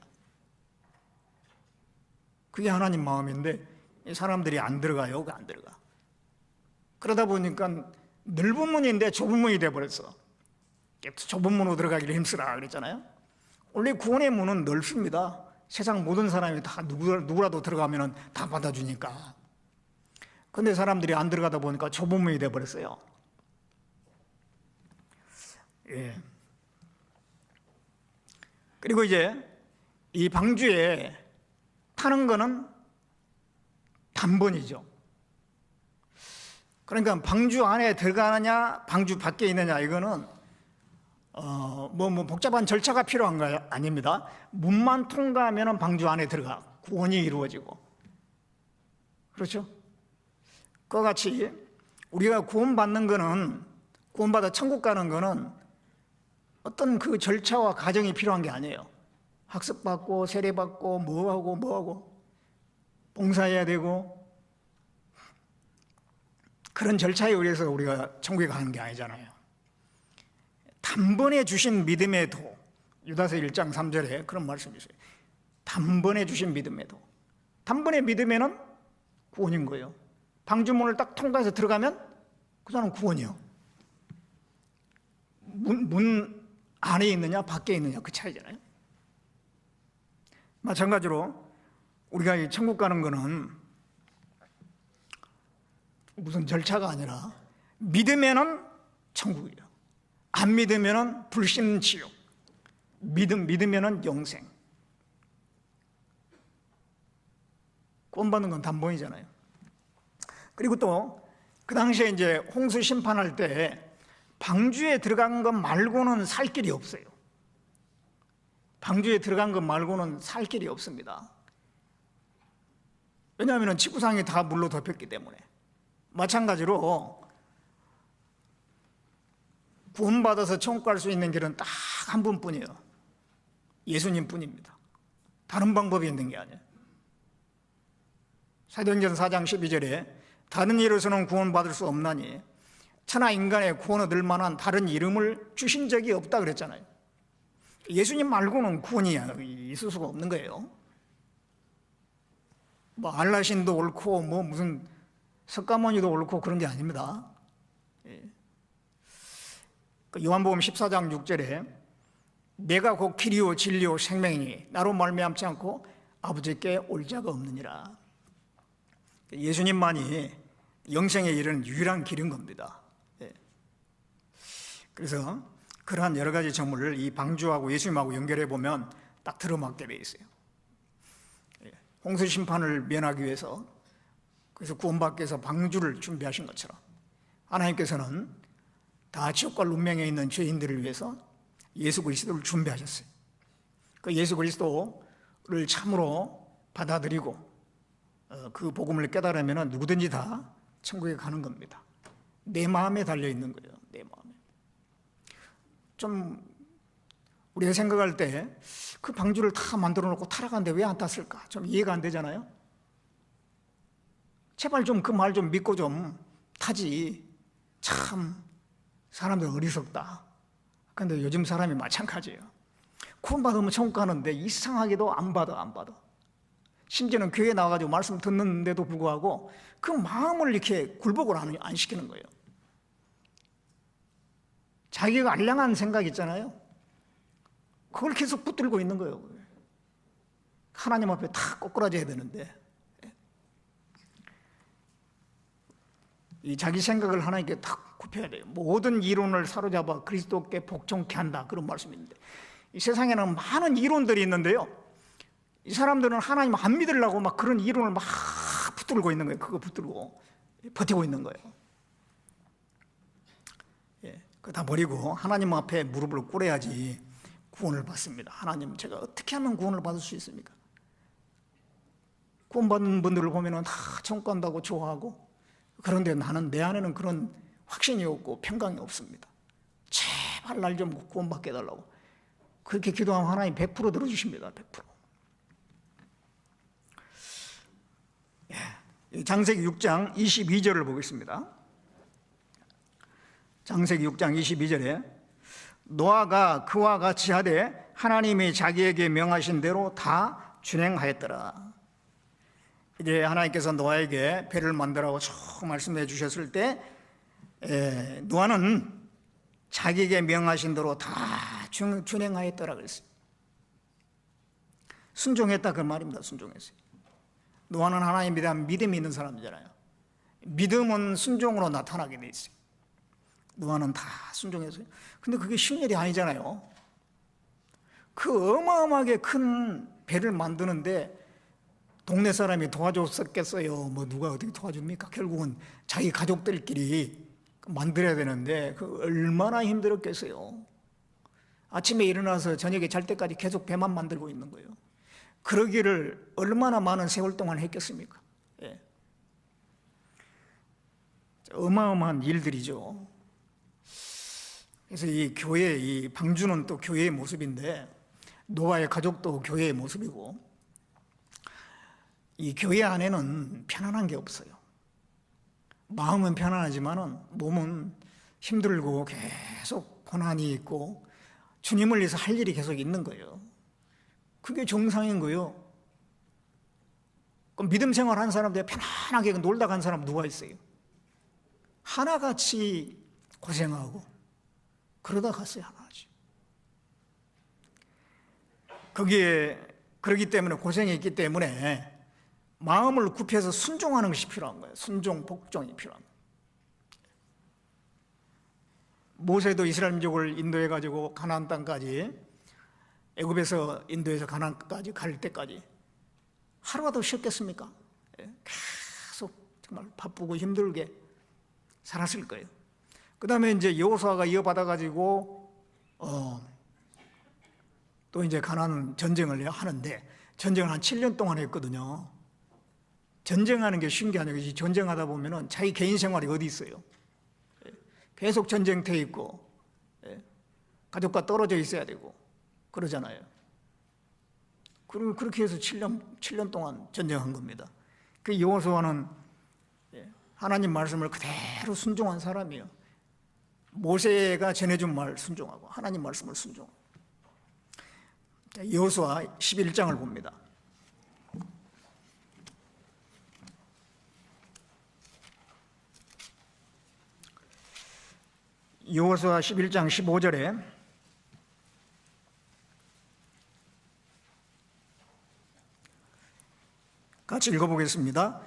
그게 하나님 마음인데 사람들이 안 들어가요. 안 들어가. 그러다 보니까 넓은 문인데 좁은 문이 돼버렸어. 좁은 문으로 들어가기를 힘쓰라 그랬잖아요. 원래 구원의 문은 넓습니다. 세상 모든 사람이 다 누구라도 들어가면 다 받아주니까. 근데 사람들이 안 들어가다 보니까 좁은 문이 돼버렸어요. 예. 그리고 이제 이 방주에 타는 거는 단번이죠. 그러니까 방주 안에 들어가느냐 방주 밖에 있느냐 이거는 복잡한 절차가 필요한 거 아닙니다. 문만 통과하면 방주 안에 들어가 구원이 이루어지고, 그렇죠? 그와 같이 우리가 구원받는 거는, 구원받아 천국 가는 거는 어떤 그 절차와 과정이 필요한 게 아니에요. 학습받고 세례받고 뭐하고 봉사해야 되고 그런 절차에 의해서 우리가 천국에 가는 게 아니잖아요. 단번에 주신 믿음의 도, 유다서 1장 3절에 그런 말씀이 있어요. 단번에 주신 믿음의 도. 단번에 믿으면 구원인 거예요. 방주문을 딱 통과해서 들어가면 그 사람은 구원이요. 문 안에 있느냐 밖에 있느냐 그 차이잖아요. 마찬가지로 우리가 이 천국 가는 거는 무슨 절차가 아니라 믿으면은 천국이에요. 안 믿으면은 불신 지옥. 믿으면은 영생. 구원받는 건 단번이잖아요. 그리고 또 그 당시에 이제 홍수 심판할 때 방주에 들어간 것 말고는 살 길이 없어요. 방주에 들어간 것 말고는 살 길이 없습니다. 왜냐하면 지구상이 다 물로 덮였기 때문에. 마찬가지로 구원받아서 천국 갈 수 있는 길은 딱 한 분뿐이에요. 예수님뿐입니다. 다른 방법이 있는 게 아니에요. 사도행전 4장 12절에 다른 이로서는 구원받을 수 없나니 천하 인간의 구원 얻을 만한 다른 이름을 주신 적이 없다 그랬잖아요. 예수님 말고는 구원이 있을 수가 없는 거예요. 뭐 알라신도 옳고 뭐 무슨 석가모니도 옳고 그런 게 아닙니다. 요한복음 14장 6절에 내가 곧 길이요 진리요 생명이니 나로 말미암지 않고 아버지께 올 자가 없느니라. 예수님만이 영생에 이르는 유일한 길인 겁니다. 그래서 그러한 여러 가지 점을 이 방주하고 예수님하고 연결해 보면 딱 들어맞게 돼 있어요. 홍수 심판을 면하기 위해서, 그래서 구원받기 위해서 방주를 준비하신 것처럼 하나님께서는 다 지옥과 운명에 있는 죄인들을 위해서 예수 그리스도를 준비하셨어요. 그 예수 그리스도를 참으로 받아들이고 그 복음을 깨달으면 누구든지 다 천국에 가는 겁니다. 내 마음에 달려 있는 거예요. 내 마음에. 좀 우리가 생각할 때 그 방주를 다 만들어 놓고 타락하는데 왜 안 탔을까? 좀 이해가 안 되잖아요. 제발 좀 그 말 좀 믿고 좀 타지. 참 사람들 어리석다. 그런데 요즘 사람이 마찬가지예요. 구원 받으면 천국 가는데 이상하게도 안 받아. 심지어는 교회에 나와가지고 말씀 듣는데도 불구하고 그 마음을 이렇게 굴복을 안 시키는 거예요. 자기가 알량한 생각 있잖아요. 그걸 계속 붙들고 있는 거예요. 하나님 앞에 다 꼬꾸라져야 되는데 이 자기 생각을 하나님께 딱 굽혀야 돼요. 모든 이론을 사로잡아 그리스도께 복종케 한다, 그런 말씀인데, 이 세상에는 많은 이론들이 있는데요, 이 사람들은 하나님 안 믿으려고 막 그런 이론을 막 붙들고 있는 거예요. 그거 붙들고 버티고 있는 거예요. 그거 다 버리고 하나님 앞에 무릎을 꿇어야지 구원을 받습니다. 하나님, 제가 어떻게 하면 구원을 받을 수 있습니까? 구원받는 분들을 보면 다 천국 간다고 좋아하고, 그런데 나는, 내 안에는 그런 확신이 없고 평강이 없습니다. 제발 날 좀 구원받게 해달라고 그렇게 기도하면 하나님 100% 들어주십니다. 100%. 창세기 6장 22절을 보겠습니다. 창세기 6장 22절에 노아가 그와 같이 하되 하나님이 자기에게 명하신 대로 다 준행하였더라. 이제 하나님께서 노아에게 배를 만들라고 쭉 말씀해 주셨을 때 노아는 자기에게 명하신 대로 다 준행하였더라 그랬어요. 순종했다, 그 말입니다. 순종했어요. 노아는 하나님에 대한 믿음이 있는 사람이잖아요. 믿음은 순종으로 나타나게 돼 있어요. 노아는 다 순종했어요. 근데 그게 쉬운 일이 아니잖아요. 그 어마어마하게 큰 배를 만드는데 동네 사람이 도와줬었겠어요? 뭐 누가 어떻게 도와줍니까? 결국은 자기 가족들끼리 만들어야 되는데 그 얼마나 힘들었겠어요. 아침에 일어나서 저녁에 잘 때까지 계속 배만 만들고 있는 거예요. 그러기를 얼마나 많은 세월 동안 했겠습니까? 어마어마한 일들이죠. 그래서 이 교회, 이 방주는 또 교회의 모습인데 노아의 가족도 교회의 모습이고, 이 교회 안에는 편안한 게 없어요. 마음은 편안하지만은 몸은 힘들고 계속 고난이 있고 주님을 위해서 할 일이 계속 있는 거예요. 그게 정상인 거예요. 그럼 믿음 생활한 사람들 편안하게 놀다 간 사람 누가 있어요? 하나같이 고생하고 그러다 갔어요. 하나같이. 거기에 그러기 때문에, 고생이 있기 때문에 마음을 굽혀서 순종하는 것이 필요한 거예요. 순종, 복종이 필요한 거예요. 모세도 이스라엘 민족을 인도해 가지고 가나안 땅까지, 애굽에서 인도해서 가나안까지 갈 때까지 하루라도 쉬었겠습니까? 계속 정말 바쁘고 힘들게 살았을 거예요. 그 다음에 이제 여호수아가 이어받아 가지고 또 이제 가나안 전쟁을 하는데, 전쟁을 한 7년 동안 했거든요. 전쟁하는 게 쉬운 게 아니고, 전쟁하다 보면은 자기 개인 생활이 어디 있어요? 계속 전쟁터에 있고 가족과 떨어져 있어야 되고 그러잖아요. 그리고 그렇게 해서 7년 동안 전쟁한 겁니다. 그 여호수아는 하나님 말씀을 그대로 순종한 사람이에요. 모세가 전해준 말 순종하고 하나님 말씀을 순종하고. 여호수아 11장을 봅니다. 여호수아 11장 15절에 같이 읽어보겠습니다.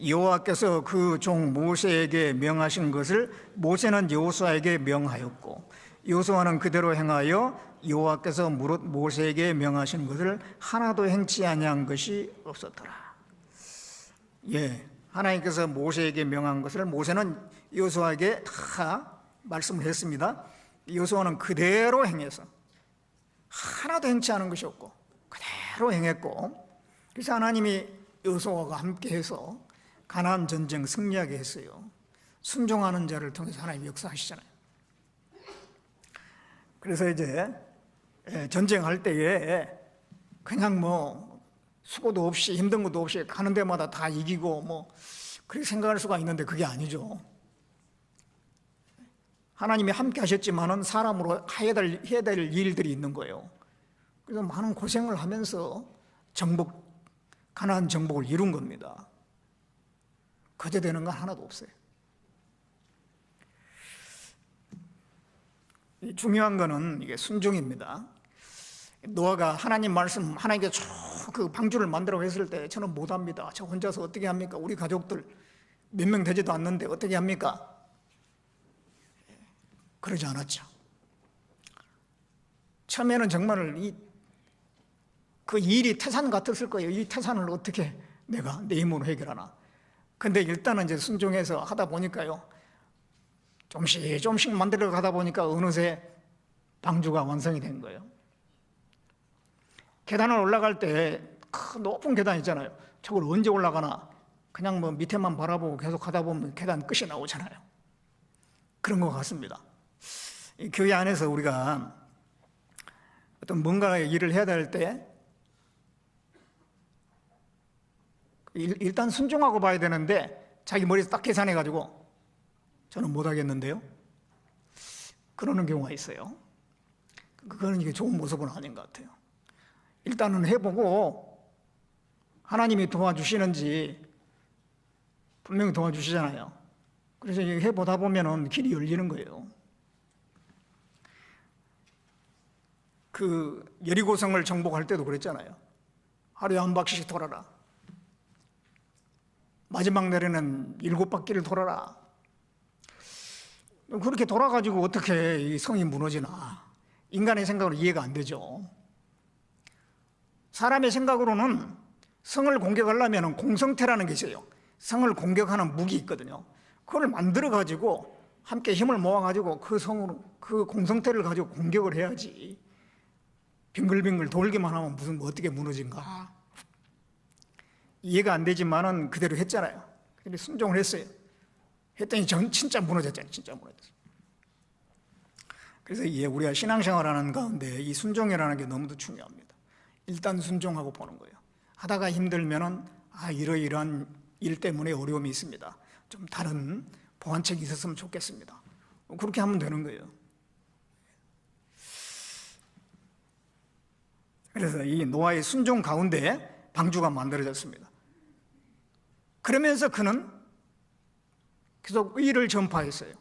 여호와께서 그 종 모세에게 명하신 것을 모세는 여호수아에게 명하였고 여호수아는 그대로 행하여 여호와께서 무릇 모세에게 명하신 것을 하나도 행치 아니한 것이 없었더라. 하나님께서 모세에게 명한 것을 모세는 여호수아에게 다 말씀을 했습니다. 여호수아는 그대로 행해서 하나도 행치 않은 것이 없고 그대로 행했고, 그래서 하나님이 여호수아와 함께해서 가나안 전쟁 승리하게 했어요. 순종하는 자를 통해서 하나님이 역사하시잖아요. 그래서 이제 전쟁할 때에 그냥 수고도 없이 힘든 것도 없이 가는 데마다 다 이기고 그렇게 생각할 수가 있는데 그게 아니죠. 하나님이 함께 하셨지만은 사람으로 해야 될 일들이 있는 거예요. 그래서 많은 고생을 하면서 가나안 정복을 이룬 겁니다. 거저되는 건 하나도 없어요. 중요한 거는 이게 순종입니다. 노아가 하나님 말씀, 하나님께 쭉 그 방주를 만들어 했을 때 저는 못합니다. 저 혼자서 어떻게 합니까? 우리 가족들 몇 명 되지도 않는데 어떻게 합니까? 그러지 않았죠. 처음에는 정말 그 일이 태산 같았을 거예요. 이 태산을 어떻게 내가 내 힘으로 해결하나. 근데 일단은 이제 순종해서 하다 보니까요, 조금씩 만들어 가다 보니까 어느새 방주가 완성이 된 거예요. 계단을 올라갈 때 큰 높은 계단 있잖아요. 저걸 언제 올라가나. 그냥 밑에만 바라보고 계속 하다 보면 계단 끝이 나오잖아요. 그런 것 같습니다. 이 교회 안에서 우리가 어떤 뭔가의 일을 해야 될 때 일단 순종하고 봐야 되는데 자기 머리에서 딱 계산해가지고 저는 못하겠는데요, 그러는 경우가 있어요. 그거는 이게 좋은 모습은 아닌 것 같아요. 일단은 해보고 하나님이 도와주시는지 분명히 도와주시잖아요. 그래서 해보다 보면은 길이 열리는 거예요. 그 여리고성을 정복할 때도 그랬잖아요. 하루에 한 바퀴씩 돌아라. 마지막 날에는 7바퀴를 돌아라. 그렇게 돌아가지고 어떻게 이 성이 무너지나. 인간의 생각으로 이해가 안 되죠. 사람의 생각으로는 성을 공격하려면 공성태라는 게 있어요. 성을 공격하는 무기 있거든요. 그걸 만들어가지고 함께 힘을 모아가지고 그 공성태를 가지고 공격을 해야지. 빙글빙글 돌기만 하면 어떻게 무너진가. 이해가 안 되지만은 그대로 했잖아요. 근데 순종을 했어요. 했더니 진짜 무너졌잖아요. 진짜 무너졌어요. 그래서 우리가 신앙생활하는 가운데 이 순종이라는 게 너무도 중요합니다. 일단 순종하고 보는 거예요. 하다가 힘들면은 이러이러한 일 때문에 어려움이 있습니다. 좀 다른 보완책이 있었으면 좋겠습니다. 그렇게 하면 되는 거예요. 그래서 이 노아의 순종 가운데 방주가 만들어졌습니다. 그러면서 그는 계속 의를 전파했어요.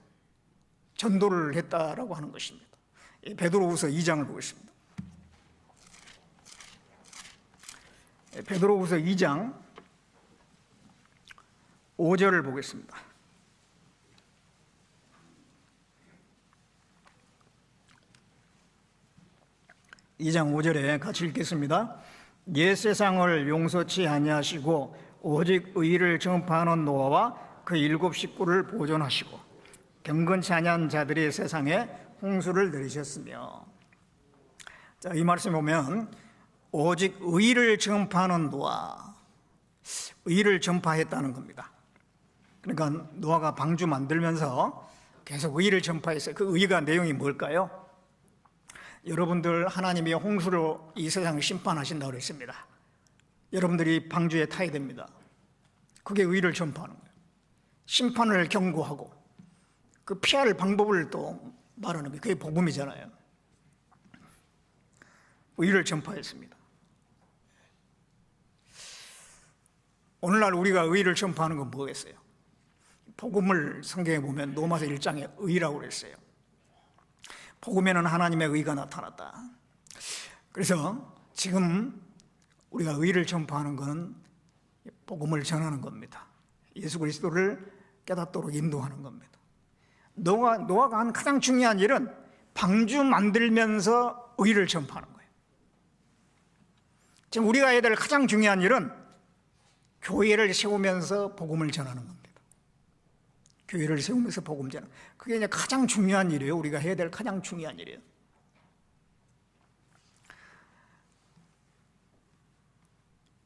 전도를 했다라고 하는 것입니다. 베드로후서 2장을 보겠습니다. 베드로후서 2장 5절을 보겠습니다. 2장 5절에 같이 읽겠습니다. 옛 세상을 용서치 아니하시고 오직 의를 전파하는 노아와 그 7 식구를 보존하시고 경건치 아니한 자들이 세상에 홍수를 내리셨으며. 자, 이 말씀 보면 오직 의를 전파하는 노아, 의를 전파했다는 겁니다. 그러니까 노아가 방주 만들면서 계속 의를 전파했어요. 그 의가 내용이 뭘까요? 여러분들, 하나님이 홍수로 이 세상을 심판하신다고 그랬습니다. 여러분들이 방주에 타야 됩니다. 그게 의를 전파하는 거예요. 심판을 경고하고 그 피할 방법을 또 말하는 게 그게 복음이잖아요. 의를 전파했습니다. 오늘날 우리가 의를 전파하는 건 뭐겠어요? 복음을 성경에 보면 로마서 1장에 의라고 그랬어요. 복음에는 하나님의 의가 나타났다. 그래서 지금 우리가 의를 전파하는 것은 복음을 전하는 겁니다. 예수 그리스도를 깨닫도록 인도하는 겁니다. 노아가 한 가장 중요한 일은 방주 만들면서 의를 전파하는 거예요. 지금 우리가 해야 될 가장 중요한 일은 교회를 세우면서 복음을 전하는 겁니다. 교회를 세우면서 복음 전하는, 그게 이제 가장 중요한 일이에요. 우리가 해야 될 가장 중요한 일이에요.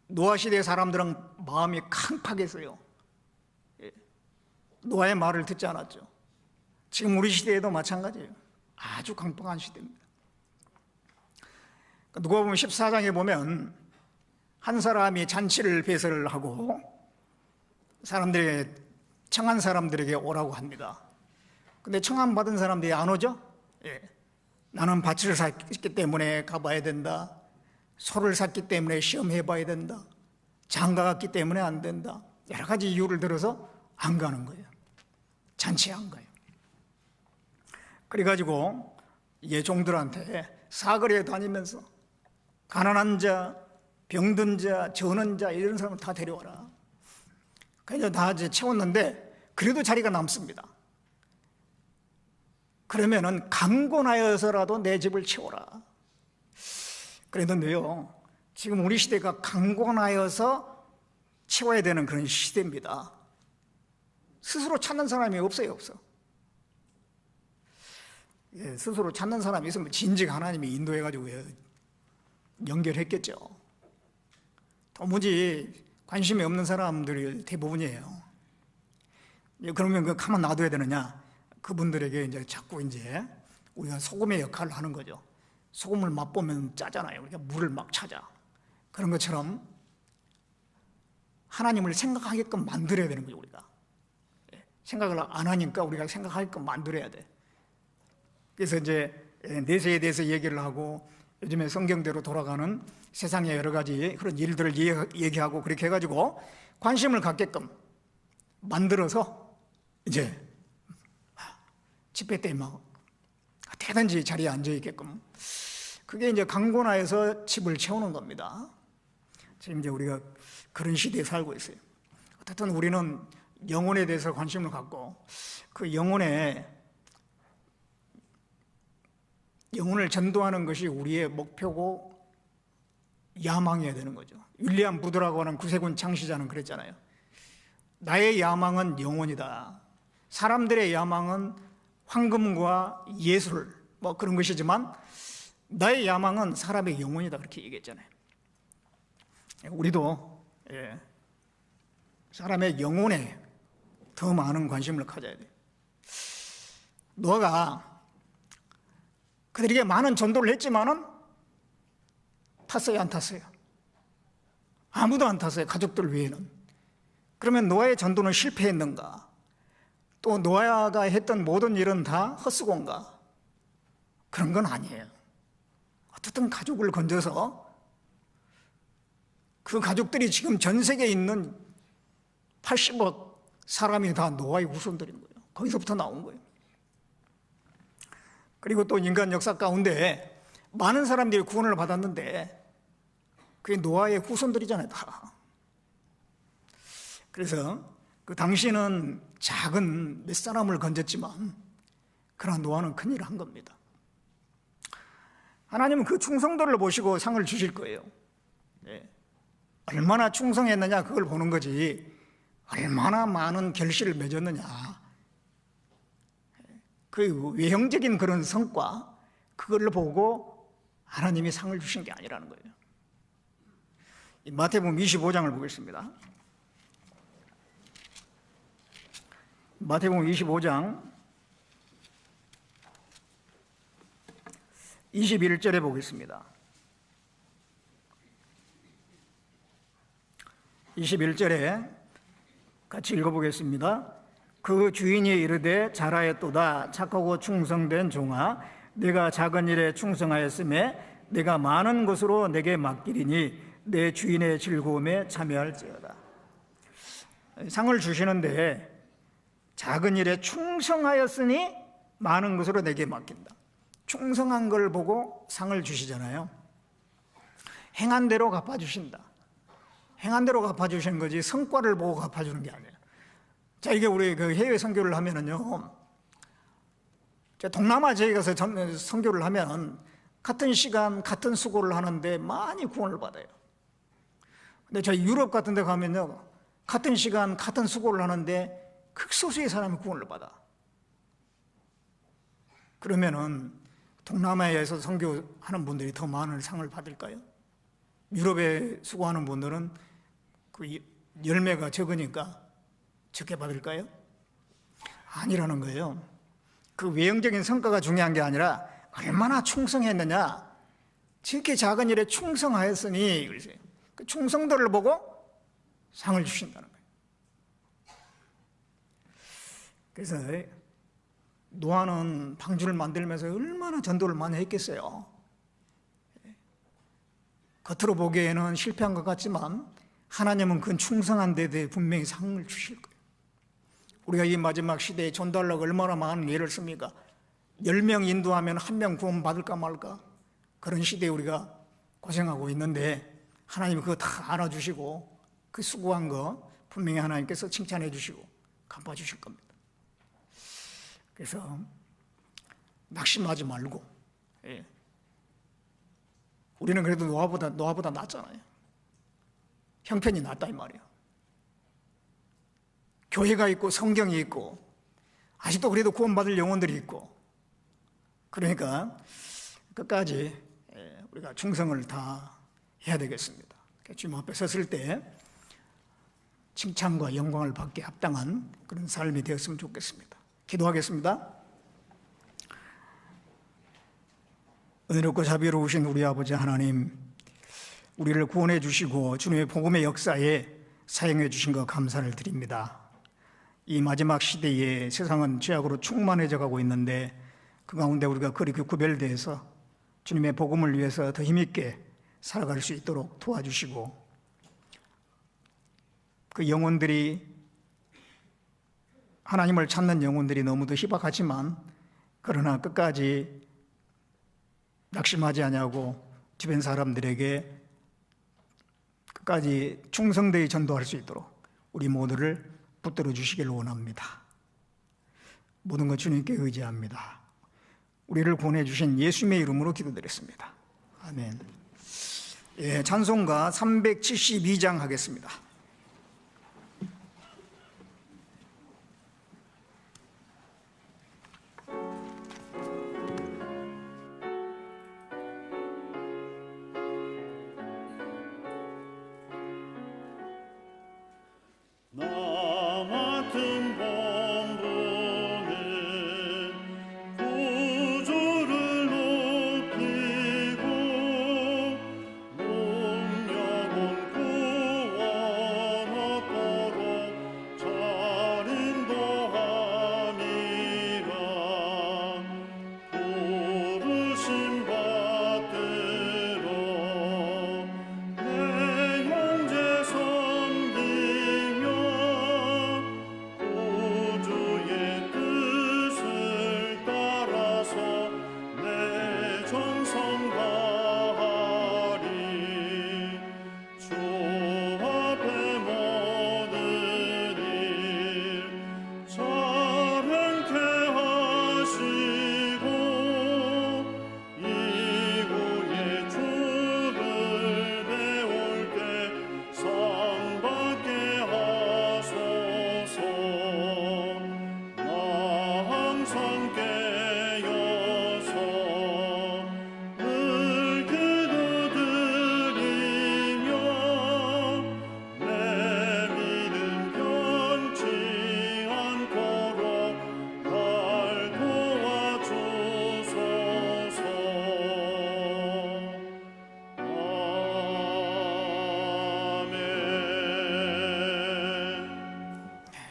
노아 시대 사람들은 마음이 강팍했어요. 노아의 말을 듣지 않았죠. 지금 우리 시대에도 마찬가지예요. 아주 강팍한 시대입니다. 누가복음 14장에 보면 한 사람이 잔치를 배설을 하고 사람들에게, 청한 사람들에게 오라고 합니다. 근데 청함 받은 사람들이 안 오죠? 나는 밭을 샀기 때문에 가봐야 된다. 소를 샀기 때문에 시험해 봐야 된다. 장가 갔기 때문에 안 된다. 여러 가지 이유를 들어서 안 가는 거예요. 잔치에 안 가요. 그래가지고 종들한테 사거리에 다니면서 가난한 자, 병든 자, 저는 자 이런 사람을 다 데려와라. 그래서 다 이제 채웠는데 그래도 자리가 남습니다. 그러면은 강권하여서라도 내 집을 채워라. 그랬는데요, 지금 우리 시대가 강권하여서 채워야 되는 그런 시대입니다. 스스로 찾는 사람이 없어요, 없어. 스스로 찾는 사람이 있으면 진즉 하나님이 인도해가지고 연결했겠죠. 도무지 관심이 없는 사람들이 대부분이에요. 그러면 가만 놔둬야 되느냐? 그분들에게 이제 자꾸 이제 우리가 소금의 역할을 하는 거죠. 소금을 맛보면 짜잖아요. 그러니까 물을 막 찾아. 그런 것처럼 하나님을 생각하게끔 만들어야 되는 거죠, 우리가. 생각을 안 하니까 우리가 생각하게끔 만들어야 돼. 그래서 이제 내세에 대해서 얘기를 하고 요즘에 성경대로 돌아가는 세상의 여러 가지 그런 일들을 얘기하고 그렇게 해가지고 관심을 갖게끔 만들어서 이제 집회 때 막 어디든지 자리에 앉아 있게끔, 그게 이제 강권하여서 집을 채우는 겁니다. 지금 이제 우리가 그런 시대에 살고 있어요. 어쨌든 우리는 영혼에 대해서 관심을 갖고 그 영혼을 전도하는 것이 우리의 목표고 야망이어야 되는 거죠. 윌리엄 부드라고 하는 구세군 창시자는 그랬잖아요. 나의 야망은 영혼이다. 사람들의 야망은 황금과 예술 뭐 그런 것이지만 나의 야망은 사람의 영혼이다, 그렇게 얘기했잖아요. 우리도 사람의 영혼에 더 많은 관심을 가져야 돼요. 노아가 그들에게 많은 전도를 했지만은 탔어요, 안 탔어요? 아무도 안 탔어요, 가족들 외에는. 그러면 노아의 전도는 실패했는가? 또 노아가 했던 모든 일은 다 헛수고인가? 그런 건 아니에요. 어쨌든 가족을 건져서 그 가족들이 지금 전 세계에 있는 80억 사람이 다 노아의 후손들인 거예요. 거기서부터 나온 거예요. 그리고 또 인간 역사 가운데 많은 사람들이 구원을 받았는데 그게 노아의 후손들이잖아요, 다. 그래서 그 당시는 작은 몇 사람을 건졌지만 그러나 노아는 큰일을 한 겁니다. 하나님은 그 충성도를 보시고 상을 주실 거예요. 얼마나 충성했느냐 그걸 보는 거지 얼마나 많은 결실을 맺었느냐, 그 외형적인 그런 성과 그걸 보고 하나님이 상을 주신 게 아니라는 거예요. 마태복음 25장을 보겠습니다. 마태복음 25장 21절에 보겠습니다. 21절에 같이 읽어보겠습니다. 그 주인이 이르되 잘하였도다 착하고 충성된 종아, 내가 작은 일에 충성하였음에 내가 많은 것으로 내게 맡기리니 내 주인의 즐거움에 참여할지어다. 상을 주시는데 작은 일에 충성하였으니 많은 것으로 내게 맡긴다. 충성한 걸 보고 상을 주시잖아요. 행한 대로 갚아주신다. 행한 대로 갚아주시는 거지 성과를 보고 갚아주는 게 아니에요. 자, 이게 우리 그 해외 선교를 하면은요, 동남아 지역에 가서 선교를 하면 같은 시간 같은 수고를 하는데 많이 구원을 받아요. 근데 저희 유럽 같은 데 가면요, 같은 시간 같은 수고를 하는데 극소수의 사람이 구원을 받아. 그러면은 동남아에서 선교하는 분들이 더 많은 상을 받을까요? 유럽에 수고하는 분들은 그 열매가 적으니까 적게 받을까요? 아니라는 거예요. 그 외형적인 성과가 중요한 게 아니라 얼마나 충성했느냐. 저렇게 작은 일에 충성하였으니 그 충성도를 보고 상을 주신다는 거예요. 그래서 노아는 방주를 만들면서 얼마나 전도를 많이 했겠어요. 겉으로 보기에는 실패한 것 같지만 하나님은 그 충성한 데 대해 분명히 상을 주실 거예요. 우리가 이 마지막 시대에 전도하려고 얼마나 많은 예를 씁니까? 10명 인도하면 1명 구원 받을까 말까? 그런 시대에 우리가 고생하고 있는데 하나님이 그거 다 알아주시고 그 수고한 거 분명히 하나님께서 칭찬해 주시고 갚아주실 겁니다. 그래서 낙심하지 말고, 우리는 그래도 노아보다 낫잖아요. 형편이 낫다 이 말이에요. 교회가 있고 성경이 있고 아직도 그래도 구원받을 영혼들이 있고, 그러니까 끝까지 우리가 충성을 다 해야 되겠습니다. 주님 앞에 섰을 때 칭찬과 영광을 받게 합당한 그런 삶이 되었으면 좋겠습니다. 기도하겠습니다. 은혜롭고 자비로우신 우리 아버지 하나님, 우리를 구원해 주시고 주님의 복음의 역사에 사용해 주신 것 감사를 드립니다. 이 마지막 시대에 세상은 죄악으로 충만해져 가고 있는데 그 가운데 우리가 그렇게 구별되어서 주님의 복음을 위해서 더 힘있게 살아갈 수 있도록 도와주시고, 그 영혼들이, 하나님을 찾는 영혼들이 너무도 희박하지만 그러나 끝까지 낙심하지 아니하고 주변 사람들에게 끝까지 충성되이 전도할 수 있도록 우리 모두를 붙들어 주시기를 원합니다. 모든 것 주님께 의지합니다. 우리를 구원해 주신 예수님의 이름으로 기도드렸습니다. 아멘. 찬송가 372장 하겠습니다.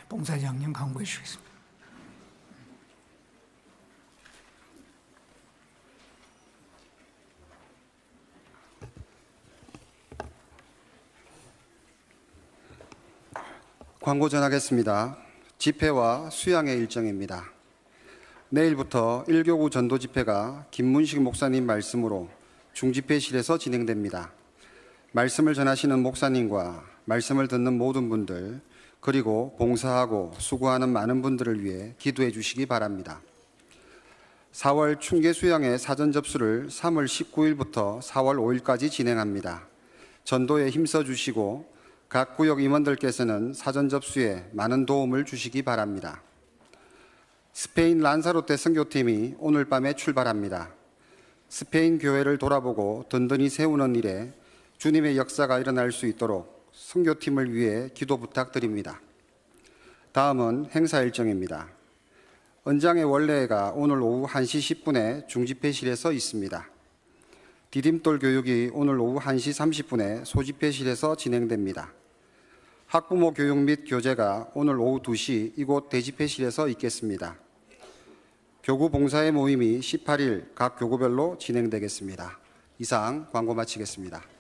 봉사장님 강구해 주시겠습니다. 광고 전하겠습니다. 집회와 수양의 일정입니다. 내일부터 1교구 전도 집회가 김문식 목사님 말씀으로 중집회실에서 진행됩니다. 말씀을 전하시는 목사님과 말씀을 듣는 모든 분들, 그리고 봉사하고 수고하는 많은 분들을 위해 기도해 주시기 바랍니다. 4월 충계 수양회 사전 접수를 3월 19일부터 4월 5일까지 진행합니다. 전도에 힘써 주시고 각 구역 임원들께서는 사전 접수에 많은 도움을 주시기 바랍니다. 스페인 란사로테 선교팀이 오늘 밤에 출발합니다. 스페인 교회를 돌아보고 든든히 세우는 일에 주님의 역사가 일어날 수 있도록 선교팀을 위해 기도 부탁드립니다. 다음은 행사 일정입니다. 은장의 원례회가 오늘 오후 1시 10분에 중집회실에서 있습니다. 디딤돌 교육이 오늘 오후 1시 30분에 소집회실에서 진행됩니다. 학부모 교육 및 교재가 오늘 오후 2시 이곳 대집회실에서 있겠습니다. 교구 봉사의 모임이 18일 각 교구별로 진행되겠습니다. 이상 광고 마치겠습니다.